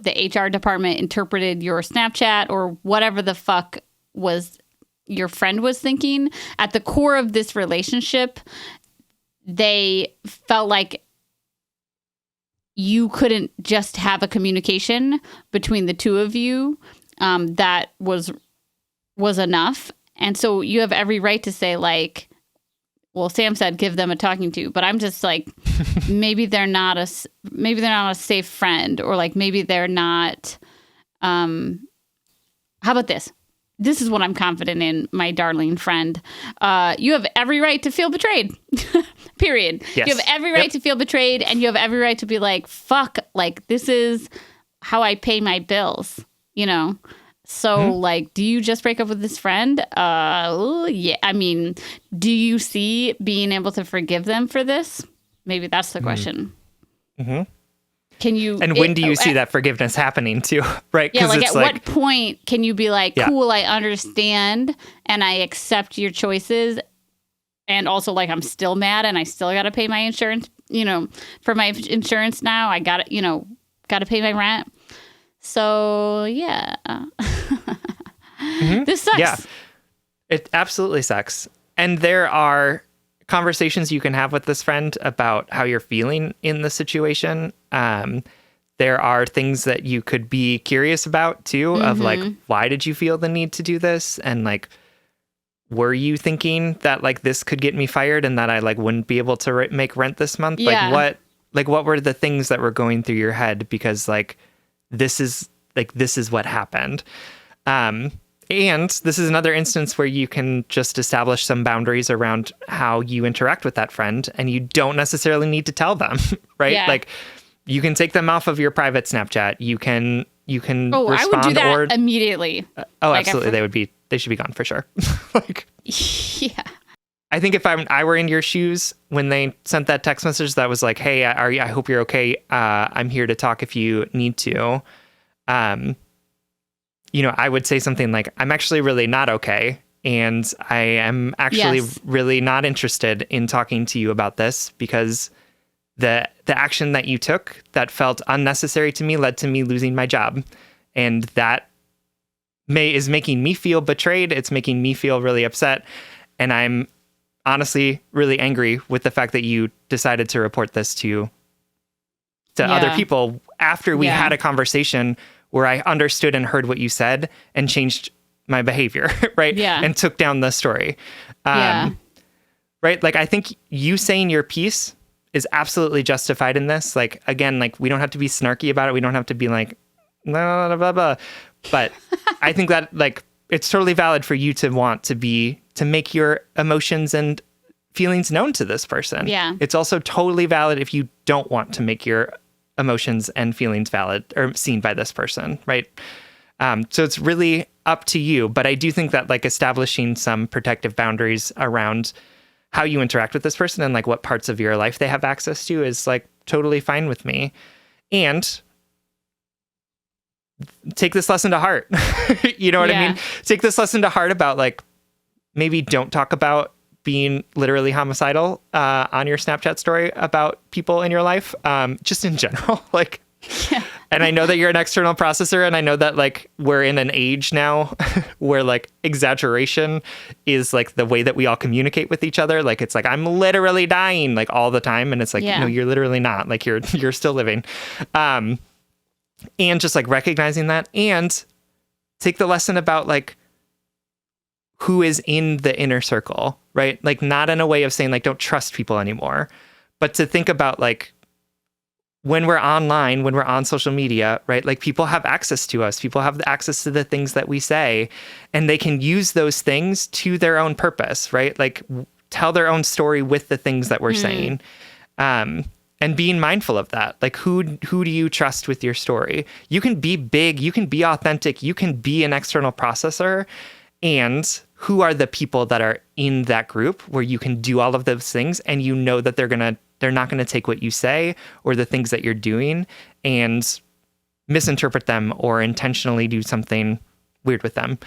the HR department interpreted your Snapchat or whatever the fuck was your friend was thinking, at the core of this relationship, they felt like you couldn't just have a communication between the two of you that was enough. And so you have every right to say, like, well, Sam said, give them a talking to, but I'm just like, maybe they're not a safe friend, or like, maybe they're not, how about this? This is what I'm confident in, my darling friend. You have every right to feel betrayed, period. Yes. You have every right to feel betrayed, and you have every right to be like, fuck, like, this is how I pay my bills, you know? So, like, do you just break up with this friend? Yeah. I mean, do you see being able to forgive them for this? Maybe that's the question. Mm-hmm. Can you? And when do you see that forgiveness happening too? Right? Yeah. Like, at what point can you be like, cool, I understand and I accept your choices, and also like I'm still mad and I still got to pay my insurance. You know, for my insurance now, I got to pay my rent. So, yeah. This sucks. Yeah, it absolutely sucks. And there are conversations you can have with this friend about how you're feeling in the situation. There are things that you could be curious about, too, of like, why did you feel the need to do this? And like, were you thinking that like this could get me fired and that I like wouldn't be able to make rent this month? Yeah. What were the things that were going through your head? Because like, this is what happened. And this is another instance where you can just establish some boundaries around how you interact with that friend, and you don't necessarily need to tell them, right? Yeah. Like, you can take them off of your private Snapchat. You can respond. I would do that immediately. Like, absolutely. They should be gone for sure. Like, yeah. I think if I were in your shoes when they sent that text message that was like, hey, I hope you're okay. I'm here to talk if you need to. You know, I would say something like, I'm actually really not okay. And I am actually really not interested in talking to you about this, because the action that you took that felt unnecessary to me led to me losing my job. And that is making me feel betrayed. It's making me feel really upset. And I'm honestly really angry with the fact that you decided to report this to other people after we had a conversation where I understood and heard what you said and changed my behavior, right? Yeah. And took down the story. Right? Like, I think you saying your piece is absolutely justified in this. Like, again, like, we don't have to be snarky about it. We don't have to be like, blah, blah, blah, blah. But I think that, like, it's totally valid for you to want to make your emotions and feelings known to this person. Yeah. It's also totally valid if you don't want to make your emotions and feelings valid or seen by this person, right? So it's really up to you. But I do think that like establishing some protective boundaries around how you interact with this person and like what parts of your life they have access to is like totally fine with me. And take this lesson to heart. You know what I mean? Take this lesson to heart about like, maybe don't talk about being literally homicidal on your Snapchat story about people in your life, just in general. Like, and I know that you're an external processor, and I know that like we're in an age now where like exaggeration is like the way that we all communicate with each other. Like, it's like, I'm literally dying like all the time. And it's like, no, you're literally not. Like, you're still living. And just like recognizing that, and take the lesson about like who is in the inner circle, right? Like, not in a way of saying like, don't trust people anymore, but to think about like, when we're online, when we're on social media, right? Like people have access to us. People have the access to the things that we say, and they can use those things to their own purpose, right? Like tell their own story with the things that we're saying. And being mindful of that. Like who do you trust with your story? You can be big, you can be authentic, you can be an external processor. And who are the people that are in that group where you can do all of those things and you know that they're not going to take what you say or the things that you're doing and misinterpret them or intentionally do something weird with them.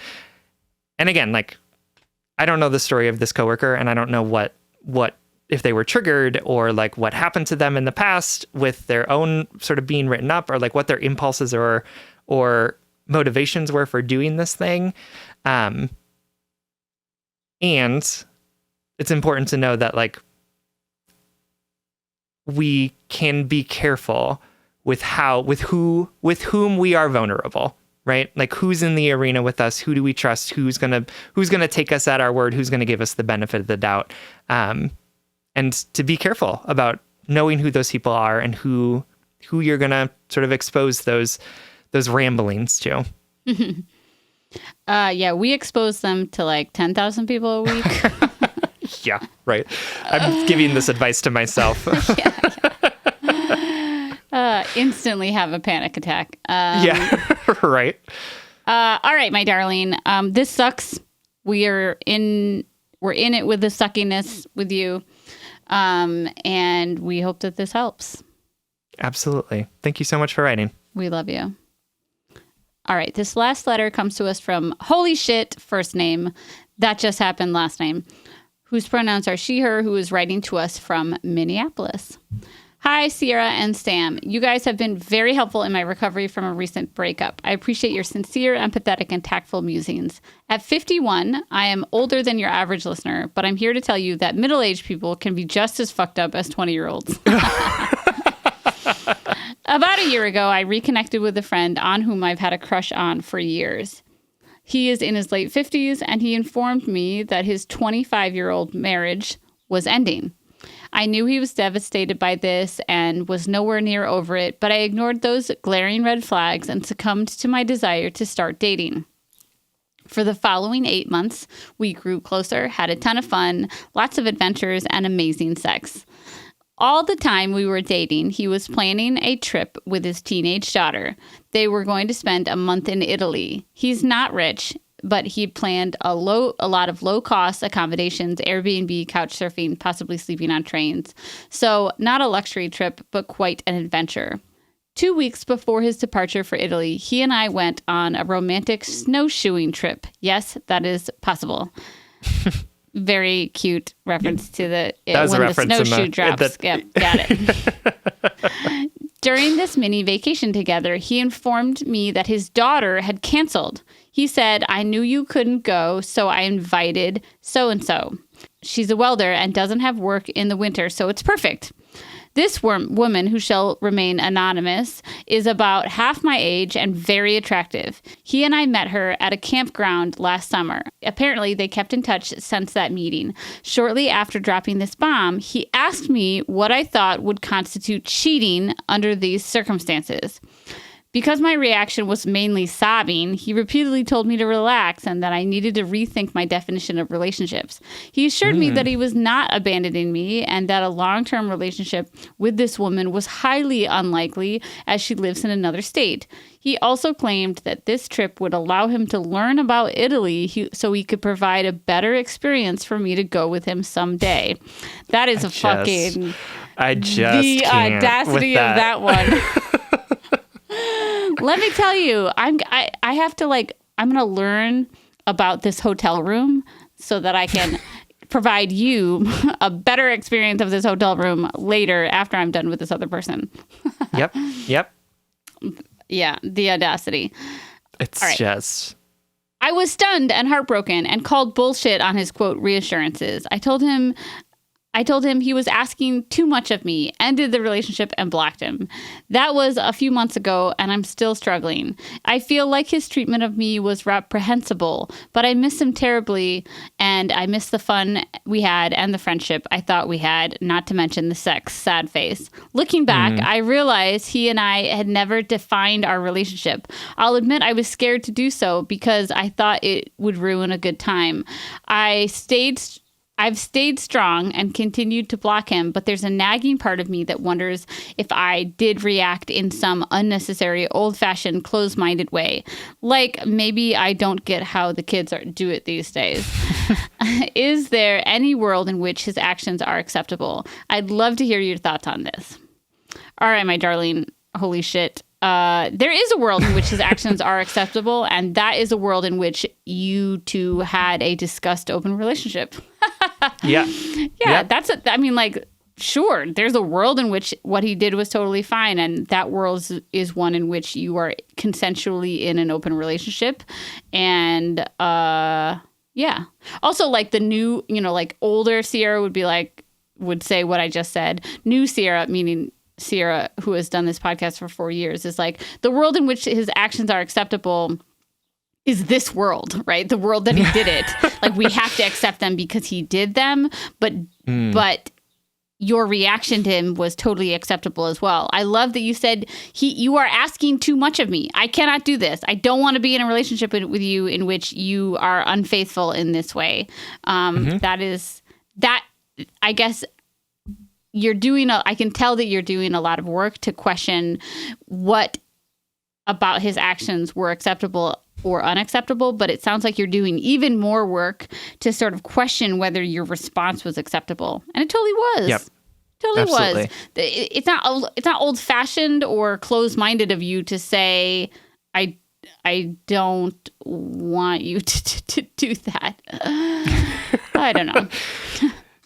And again, like, I don't know the story of this coworker, and I don't know what if they were triggered or like what happened to them in the past with their own sort of being written up, or like what their impulses or motivations were for doing this thing. And it's important to know that like we can be careful with whom we are vulnerable, right? Like who's in the arena with us? Who do we trust? Who's gonna take us at our word? Who's gonna give us the benefit of the doubt? And to be careful about knowing who those people are and who you're gonna sort of expose those ramblings to. Yeah, we expose them to like 10,000 people a week. Yeah, right. I'm giving this advice to myself. Instantly have a panic attack. Yeah, right. All right, my darling. This sucks. We're in it with the suckiness with you. And we hope that this helps. Absolutely. Thank you so much for writing. We love you. All right. This last letter comes to us from Holy Shit, first name. That just happened, last name. Whose pronouns are she, her, who is writing to us from Minneapolis. Hi, Sierra and Sam. You guys have been very helpful in my recovery from a recent breakup. I appreciate your sincere, empathetic, and tactful musings. At 51, I am older than your average listener, but I'm here to tell you that middle-aged people can be just as fucked up as 20-year-olds. About a year ago, I reconnected with a friend on whom I've had a crush on for years. He is in his late 50s, and he informed me that his 25-year-old marriage was ending. I knew he was devastated by this and was nowhere near over it, but I ignored those glaring red flags and succumbed to my desire to start dating. For the following 8 months, we grew closer, had a ton of fun, lots of adventures, and amazing sex. All the time we were dating, he was planning a trip with his teenage daughter. They were going to spend a month in Italy. He's not rich, but he planned a lot of low-cost accommodations, Airbnb, couch surfing, possibly sleeping on trains. So not a luxury trip, but quite an adventure. 2 weeks before his departure for Italy, he and I went on a romantic snowshoeing trip. Yes, that is possible. Very cute reference to the snowshoe drops. Yep, got it. During this mini vacation together, he informed me that his daughter had canceled. He said, I knew you couldn't go, so I invited so-and-so. She's a welder and doesn't have work in the winter, so it's perfect. This woman, who shall remain anonymous, is about half my age and very attractive. He and I met her at a campground last summer. Apparently, they kept in touch since that meeting. Shortly after dropping this bomb, he asked me what I thought would constitute cheating under these circumstances. Because my reaction was mainly sobbing, he repeatedly told me to relax and that I needed to rethink my definition of relationships. He assured me that he was not abandoning me and that a long-term relationship with this woman was highly unlikely as she lives in another state. He also claimed that this trip would allow him to learn about Italy so he could provide a better experience for me to go with him someday. That is the audacity of that one. Let me tell you, I'm going to learn about this hotel room so that I can provide you a better experience of this hotel room later after I'm done with this other person. Yep. Yeah, the audacity. It's just... I was stunned and heartbroken and called bullshit on his, quote, reassurances. I told him I told him he was asking too much of me, ended the relationship, and blocked him. That was a few months ago, and I'm still struggling. I feel like his treatment of me was reprehensible, but I miss him terribly, and I miss the fun we had and the friendship I thought we had, not to mention the sex. Sad face. Looking back, I realized he and I had never defined our relationship. I'll admit I was scared to do so because I thought it would ruin a good time. I've stayed strong and continued to block him, but there's a nagging part of me that wonders if I did react in some unnecessary, old-fashioned, closed-minded way. Like, maybe I don't get how the kids do it these days. Is there any world in which his actions are acceptable? I'd love to hear your thoughts on this. All right, my darling, holy shit. There is a world in which his actions are acceptable, and that is a world in which you two had a discussed open relationship. Yeah. Yeah, sure, there's a world in which what he did was totally fine, and that world is one in which you are consensually in an open relationship. And yeah. Also, like the new, like older Sierra would say what I just said. New Sierra, meaning Sierra, who has done this podcast for 4 years, is like the world in which his actions are acceptable is this world, right? The world that he did it. Like, we have to accept them because he did them, but your reaction to him was totally acceptable as well. I love that you said, you are asking too much of me. I cannot do this. I don't want to be in a relationship with you in which you are unfaithful in this way. That I guess I can tell that you're doing a lot of work to question what about his actions were acceptable or unacceptable, but it sounds like you're doing even more work to sort of question whether your response was acceptable. And it totally was. Yep. Totally Absolutely. was. It's not old-fashioned or closed-minded of you to say, I don't want you to do that. I don't know.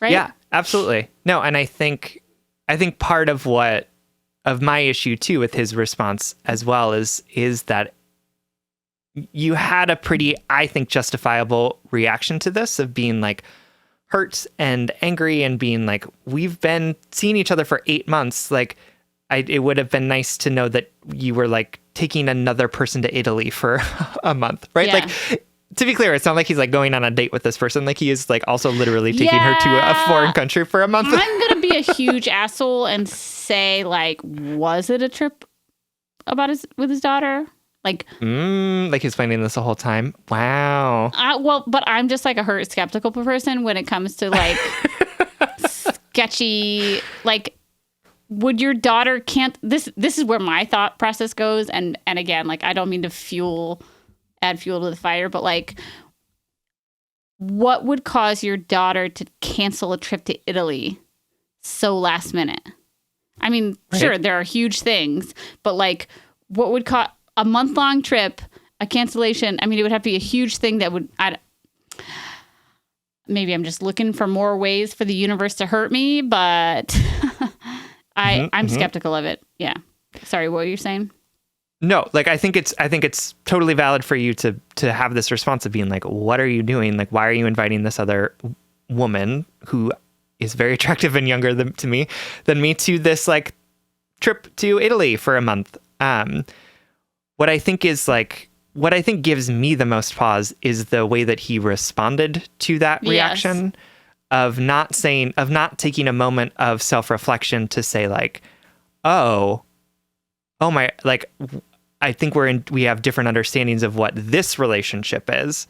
Right? Yeah, absolutely. No, and I think part of my issue too with his response as well is that you had a pretty, I think, justifiable reaction to this of being like hurt and angry and being like, we've been seeing each other for 8 months. Like, it would have been nice to know that you were like taking another person to Italy for a month, right? Yeah. Like, to be clear, it's not like he's like going on a date with this person. Like, he is like also literally taking her to a foreign country for a month. I'm going to be a huge asshole and say, like, was it a trip with his daughter? Like he's planning this the whole time. Wow. But I'm just like a hurt, skeptical person when it comes to like sketchy, like, would your daughter this is where my thought process goes. And again, like, I don't mean to add fuel to the fire, but like, what would cause your daughter to cancel a trip to Italy so last minute? I mean, right. Sure, there are huge things, but like, what would cause a month-long trip, a cancellation? I mean, it would have to be a huge thing that would... maybe I'm just looking for more ways for the universe to hurt me, but I'm skeptical of it. Yeah. Sorry, what were you saying? No, like, I think it's totally valid for you to have this response of being like, what are you doing? Like, why are you inviting this other woman who is very attractive and younger than me to this like trip to Italy for a month? What I think gives me the most pause is the way that he responded to that reaction. Yes. of not taking a moment of self-reflection to say like, oh my, like, I think we have different understandings of what this relationship is,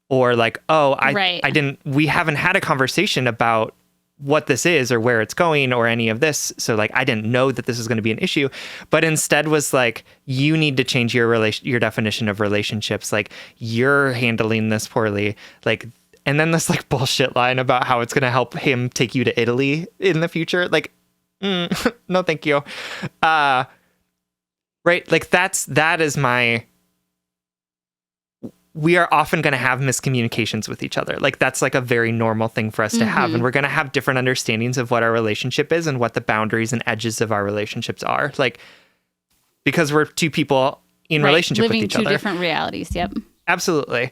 or like, we haven't had a conversation about what this is or where it's going or any of this. So like, I didn't know that this was going to be an issue, but instead was like, you need to change your definition of relationships. Like, you're handling this poorly. Like, and then this like bullshit line about how it's going to help him take you to Italy in the future. Like, no, thank you. Right. Like, that is we are often going to have miscommunications with each other. Like, that's like a very normal thing for us to have. And we're going to have different understandings of what our relationship is and what the boundaries and edges of our relationships are. Like, because we're two people in relationship with each other. Living two different realities. Yep. Absolutely.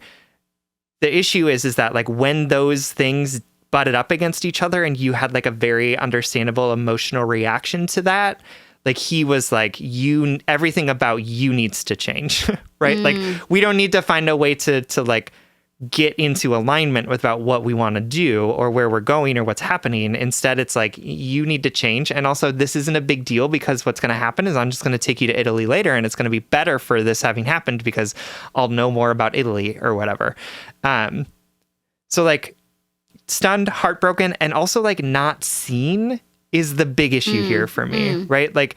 The issue is that like, when those things butted up against each other and you had like a very understandable emotional reaction to that, like he was like, everything about you needs to change, right? Like we don't need to find a way to like get into alignment with about what we want to do or where we're going or what's happening. Instead, it's like, you need to change. And also, this isn't a big deal because what's going to happen is I'm just going to take you to Italy later and it's going to be better for this having happened because I'll know more about Italy or whatever. So like stunned, heartbroken, and also like not seen is the big issue here for me, right? Like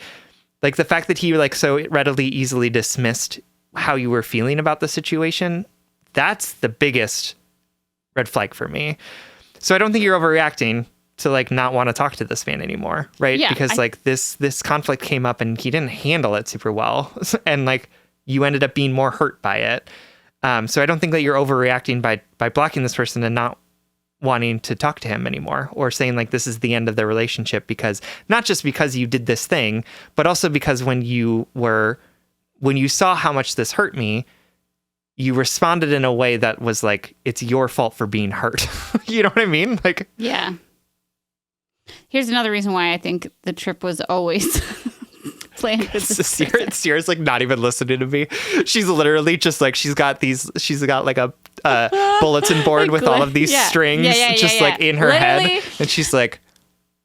the fact that he like so readily, easily dismissed how you were feeling about the situation. That's the biggest red flag for me. So I don't think you're overreacting to like not want to talk to this man anymore, right? Yeah, because like this conflict came up and he didn't handle it super well, and like you ended up being more hurt by it. So I don't think that you're overreacting by blocking this person and not wanting to talk to him anymore, or saying like this is the end of the relationship, because not just because you did this thing, but also because when you saw how much this hurt me, you responded in a way that was like, it's your fault for being hurt. You know what I mean? Like, yeah. Here's another reason why I think the trip was always planned with this. Sierra's like not even listening to me. She's literally just like, she's got like a bulletin board with all of these strings like in her head. And she's like,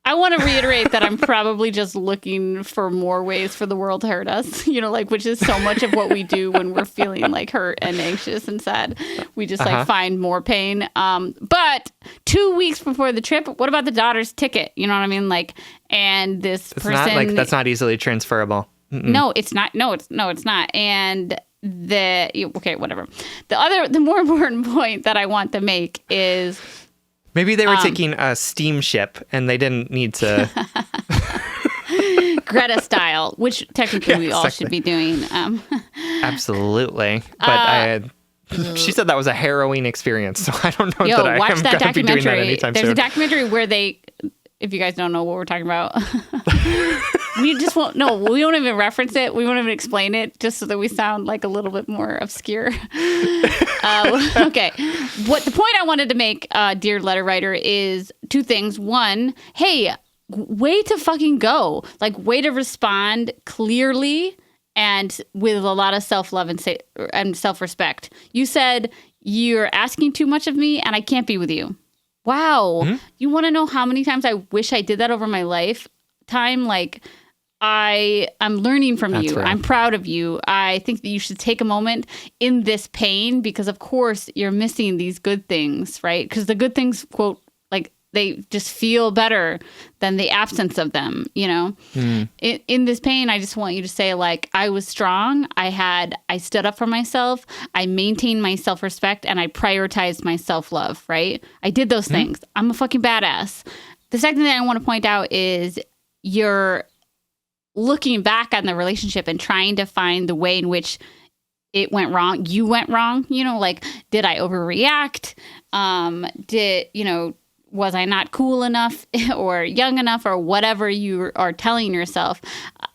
I want to reiterate that I'm probably just looking for more ways for the world to hurt us, like, which is so much of what we do when we're feeling like hurt and anxious and sad. We just like find more pain. But 2 weeks before the trip, what about the daughter's ticket? You know what I mean? Like, and this person, that's not easily transferable. Mm-mm. No, it's not. No, it's not. And whatever. The more important point that I want to make is, maybe they were taking a steamship and they didn't need to. Greta style, which technically we all should be doing. Absolutely. But she said that was a harrowing experience. So I don't know that I am going to be doing that anytime soon. There's a documentary where if you guys don't know what we're talking about, we won't even reference it. We won't even explain it, just so that we sound like a little bit more obscure. Okay. The point I wanted to make, dear letter writer, is two things. One, hey, way to fucking go. Like, way to respond clearly and with a lot of self-love and self-respect. You said, you're asking too much of me and I can't be with you. Wow. Mm-hmm. You want to know how many times I wish I did that over my lifetime? Like, I'm learning from you. Right. I'm proud of you. I think that you should take a moment in this pain, because of course you're missing these good things, right? Because the good things, quote, like, they just feel better than the absence of them, In this pain, I just want you to say, like, I was strong. I stood up for myself. I maintained my self-respect, and I prioritized my self-love, right? I did those things. I'm a fucking badass. The second thing I want to point out is you're looking back on the relationship and trying to find the way in which it went wrong. You went wrong, like, did I overreact? Was I not cool enough or young enough or whatever you are telling yourself?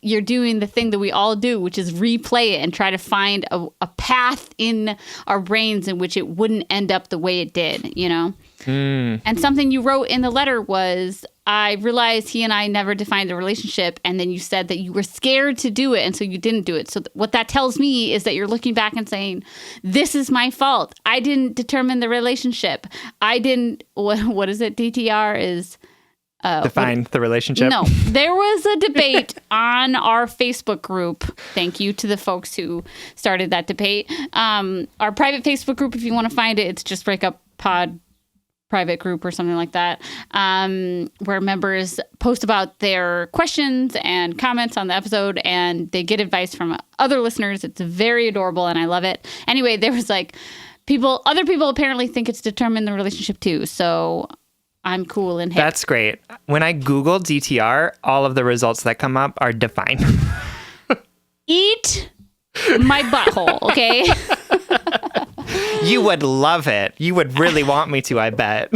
You're doing the thing that we all do, which is replay it and try to find a path in our brains in which it wouldn't end up the way it did, And something you wrote in the letter was, I realized he and I never defined the relationship. And then you said that you were scared to do it, and so you didn't do it. So what that tells me is that you're looking back and saying, this is my fault. I didn't determine the relationship. I didn't, what is it? DTR is... define the relationship? No. There was a debate on our Facebook group. Thank you to the folks who started that debate. Our private Facebook group, if you want to find it, it's just Breakup Pod private group or something like that, where members post about their questions and comments on the episode, and they get advice from other listeners. It's very adorable, and I love it. Anyway, there was like other people apparently think it's determined the relationship too, so I'm cool and hip. That's great. When I Google DTR, all of the results that come up are define. Eat my butthole, okay? You would love it. You would really want me to, I bet.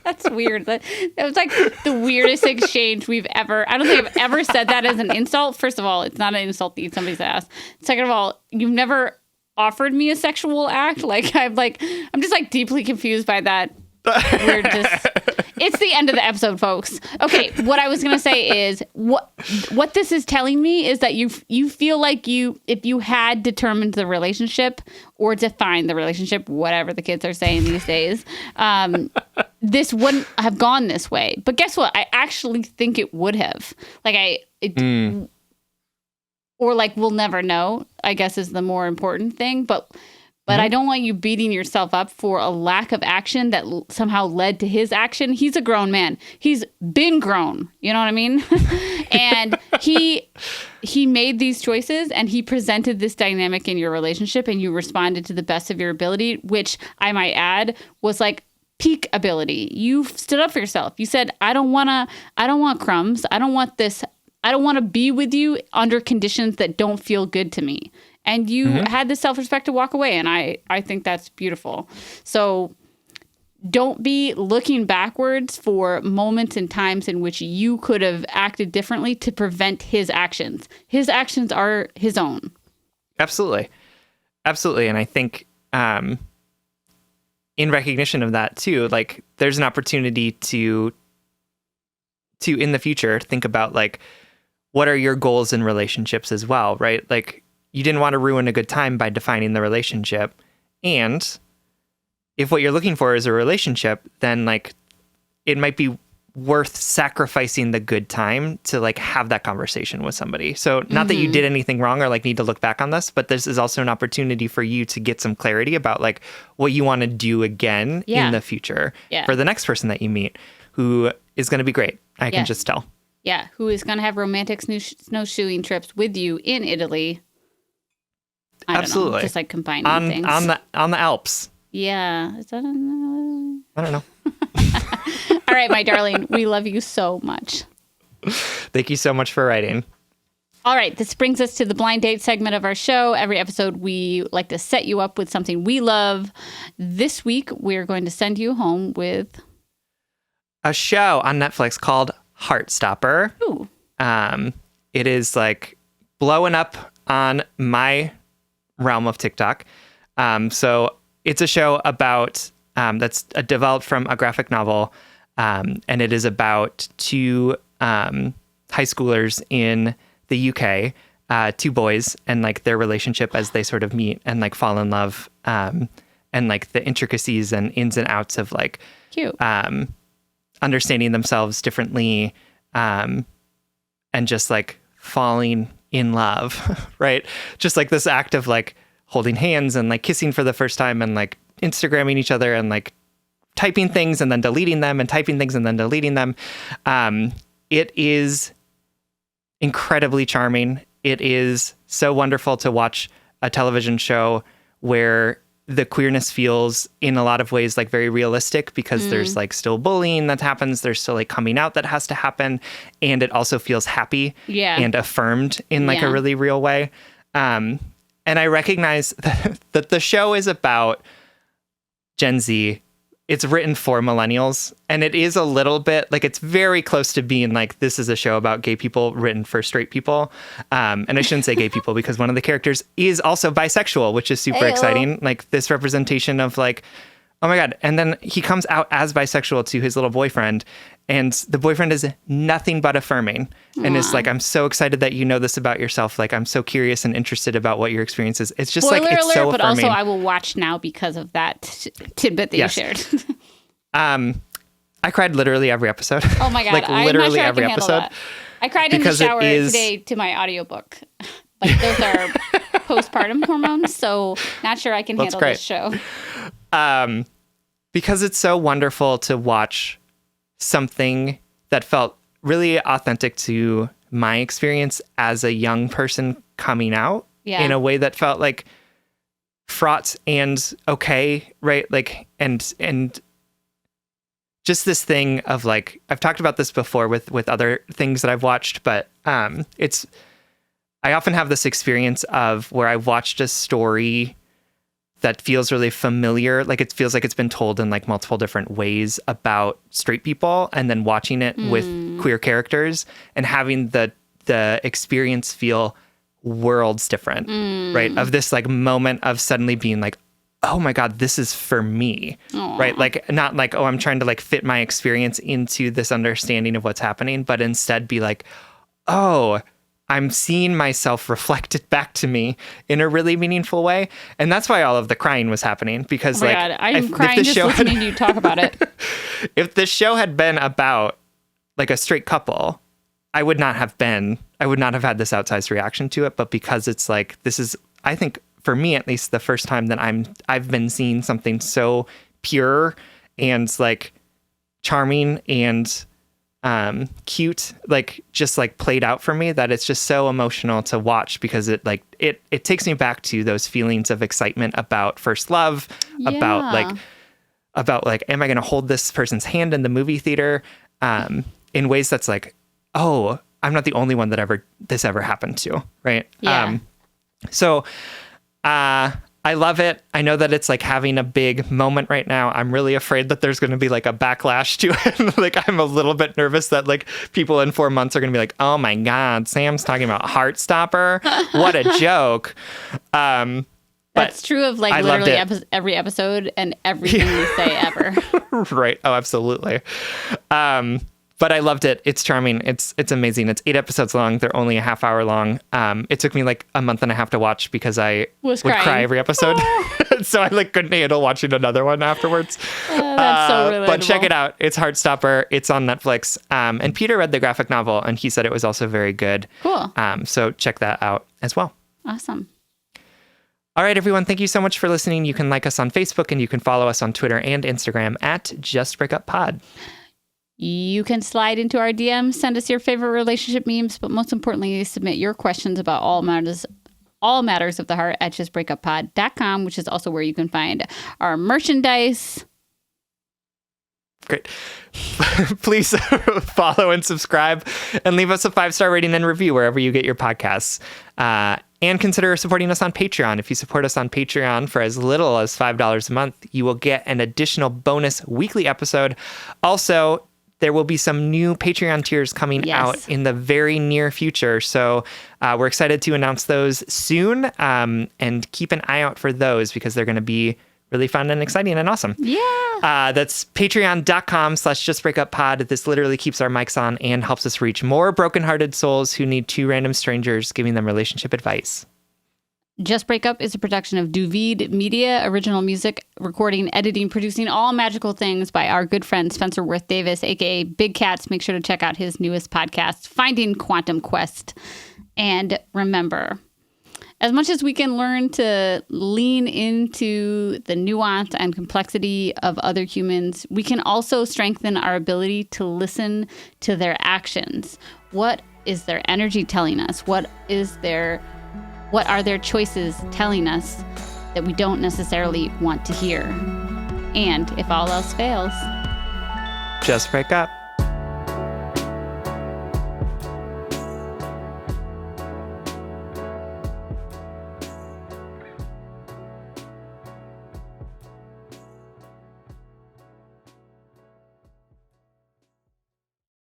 That's weird. That was like the weirdest exchange we've ever... I don't think I've ever said that as an insult. First of all, it's not an insult to eat somebody's ass. Second of all, you've never offered me a sexual act. Like, I'm just like deeply confused by that We're just, it's the end of the episode, folks. Okay, what I was going to say is what this is telling me is that you feel like if you had determined the relationship or defined the relationship, whatever the kids are saying these days, this wouldn't have gone this way. But guess what? I actually think it would have. Or like we'll never know, I guess is the more important thing. But I don't want you beating yourself up for a lack of action that somehow led to his action. He's a grown man. He's been grown. You know what I mean? And he made these choices and he presented this dynamic in your relationship and you responded to the best of your ability, which I might add was like peak ability. You stood up for yourself. You said, I don't want crumbs. I don't want this. I don't want to be with you under conditions that don't feel good to me. And you had the self-respect to walk away. And I think that's beautiful. So don't be looking backwards for moments and times in which you could have acted differently to prevent his actions. His actions are his own. Absolutely. Absolutely. And I think in recognition of that too, like there's an opportunity to in the future think about like, what are your goals in relationships as well, right? Like, you didn't want to ruin a good time by defining the relationship. And if what you're looking for is a relationship, then like it might be worth sacrificing the good time to like have that conversation with somebody. So not that you did anything wrong or like need to look back on this, but this is also an opportunity for you to get some clarity about like what you want to do again in the future for the next person that you meet who is going to be great. I can just tell. Yeah. Who is going to have romantic snowshoeing trips with you in Italy. I don't know, just like combining things on the Alps. Yeah, is that? I don't know. All right, my darling, we love you so much. Thank you so much for writing. All right, this brings us to the blind date segment of our show. Every episode, we like to set you up with something we love. This week, we're going to send you home with a show on Netflix called Heartstopper. Ooh. It is like blowing up on my realm of TikTok. So it's a show about that's developed from a graphic novel, and it is about two high schoolers in the UK, two boys, and like their relationship as they sort of meet and like fall in love, and like the intricacies and ins and outs of like cute understanding themselves differently, and just like falling in love, right? Just like this act of like holding hands and like kissing for the first time and like Instagramming each other and like typing things and then deleting them and typing things and then deleting them. It is incredibly charming. It is so wonderful to watch a television show where the queerness feels in a lot of ways like very realistic because there's like still bullying that happens. There's still like coming out that has to happen. And it also feels happy and affirmed in like a really real way. And I recognize that the show is about Gen Z. It's written for millennials, and it is a little bit like it's very close to being like this is a show about gay people written for straight people. And I shouldn't say gay people because one of the characters is also bisexual, which is super exciting. Like this representation of like, oh my God. And then he comes out as bisexual to his little boyfriend, and the boyfriend is nothing but affirming. And it's like, I'm so excited that you know this about yourself. Like, I'm so curious and interested about what your experience is. It's just Spoiler like, it's alert, so but affirming. also I will watch now because of that tidbit that you shared. I cried literally every episode. Oh my God. Like literally every episode. That. I cried in the shower today to my audiobook. Like those are postpartum hormones. So not sure I can handle this show. Because it's so wonderful to watch something that felt really authentic to my experience as a young person coming out in a way that felt like fraught and okay, right? Like, and just this thing of like, I've talked about this before with other things that I've watched, but I often have this experience of where I've watched a story that feels really familiar. Like it feels like it's been told in like multiple different ways about straight people, and then watching it with queer characters and having the experience feel worlds different, right? Of this like moment of suddenly being like, oh my God, this is for me, right? Like, not like, oh, I'm trying to like fit my experience into this understanding of what's happening, but instead be like, oh, I'm seeing myself reflected back to me in a really meaningful way. And that's why all of the crying was happening, because God, I'm crying just listening to you talk about it. If the show had been about like a straight couple, I would not have had this outsized reaction to it. But because it's like, this is, I think, for me at least, the first time that I've been seeing something so pure and like charming and cute, like just like played out for me, that it's just so emotional to watch, because it takes me back to those feelings of excitement about first love, about like, am I going to hold this person's hand in the movie theater, in ways that's like, oh, I'm not the only one that this ever happened to, right? So I love it. I know that it's like having a big moment right now. I'm really afraid that there's going to be like a backlash to it. Like, I'm a little bit nervous that like people in 4 months are going to be like, oh my God, Sam's talking about Heartstopper. What a joke. That's true of like literally every episode and everything we say ever. Right. Oh, absolutely. But I loved it. It's charming. It's amazing. It's 8 episodes long. They're only a half hour long. It took me like a month and a half to watch because I would cry every episode. So I like couldn't handle watching another one afterwards. That's so relatable. But check it out. It's Heartstopper. It's on Netflix. And Peter read the graphic novel and he said it was also very good. Cool. So check that out as well. Awesome. All right, everyone. Thank you so much for listening. You can like us on Facebook and you can follow us on Twitter and Instagram at JustBreakUpPod. You can slide into our DMs, send us your favorite relationship memes, but most importantly, submit your questions about all matters of the heart at justbreakuppod.com, which is also where you can find our merchandise. Great. Please follow and subscribe and leave us a 5-star rating and review wherever you get your podcasts. And consider supporting us on Patreon. If you support us on Patreon for as little as $5 a month, you will get an additional bonus weekly episode. Also, there will be some new Patreon tiers coming out in the very near future. So we're excited to announce those soon, and keep an eye out for those because they're going to be really fun and exciting and awesome. Yeah. That's patreon.com/justbreakuppod. This literally keeps our mics on and helps us reach more brokenhearted souls who need 2 random strangers giving them relationship advice. Just Break Up is a production of Duvid Media, original music, recording, editing, producing, all magical things by our good friend Spencer Wirth-Davis, aka Big Cats. Make sure to check out his newest podcast, Finding Quantum Quest. And remember, as much as we can learn to lean into the nuance and complexity of other humans, we can also strengthen our ability to listen to their actions. What is their energy telling us? What are their choices telling us that we don't necessarily want to hear? And if all else fails, just break up.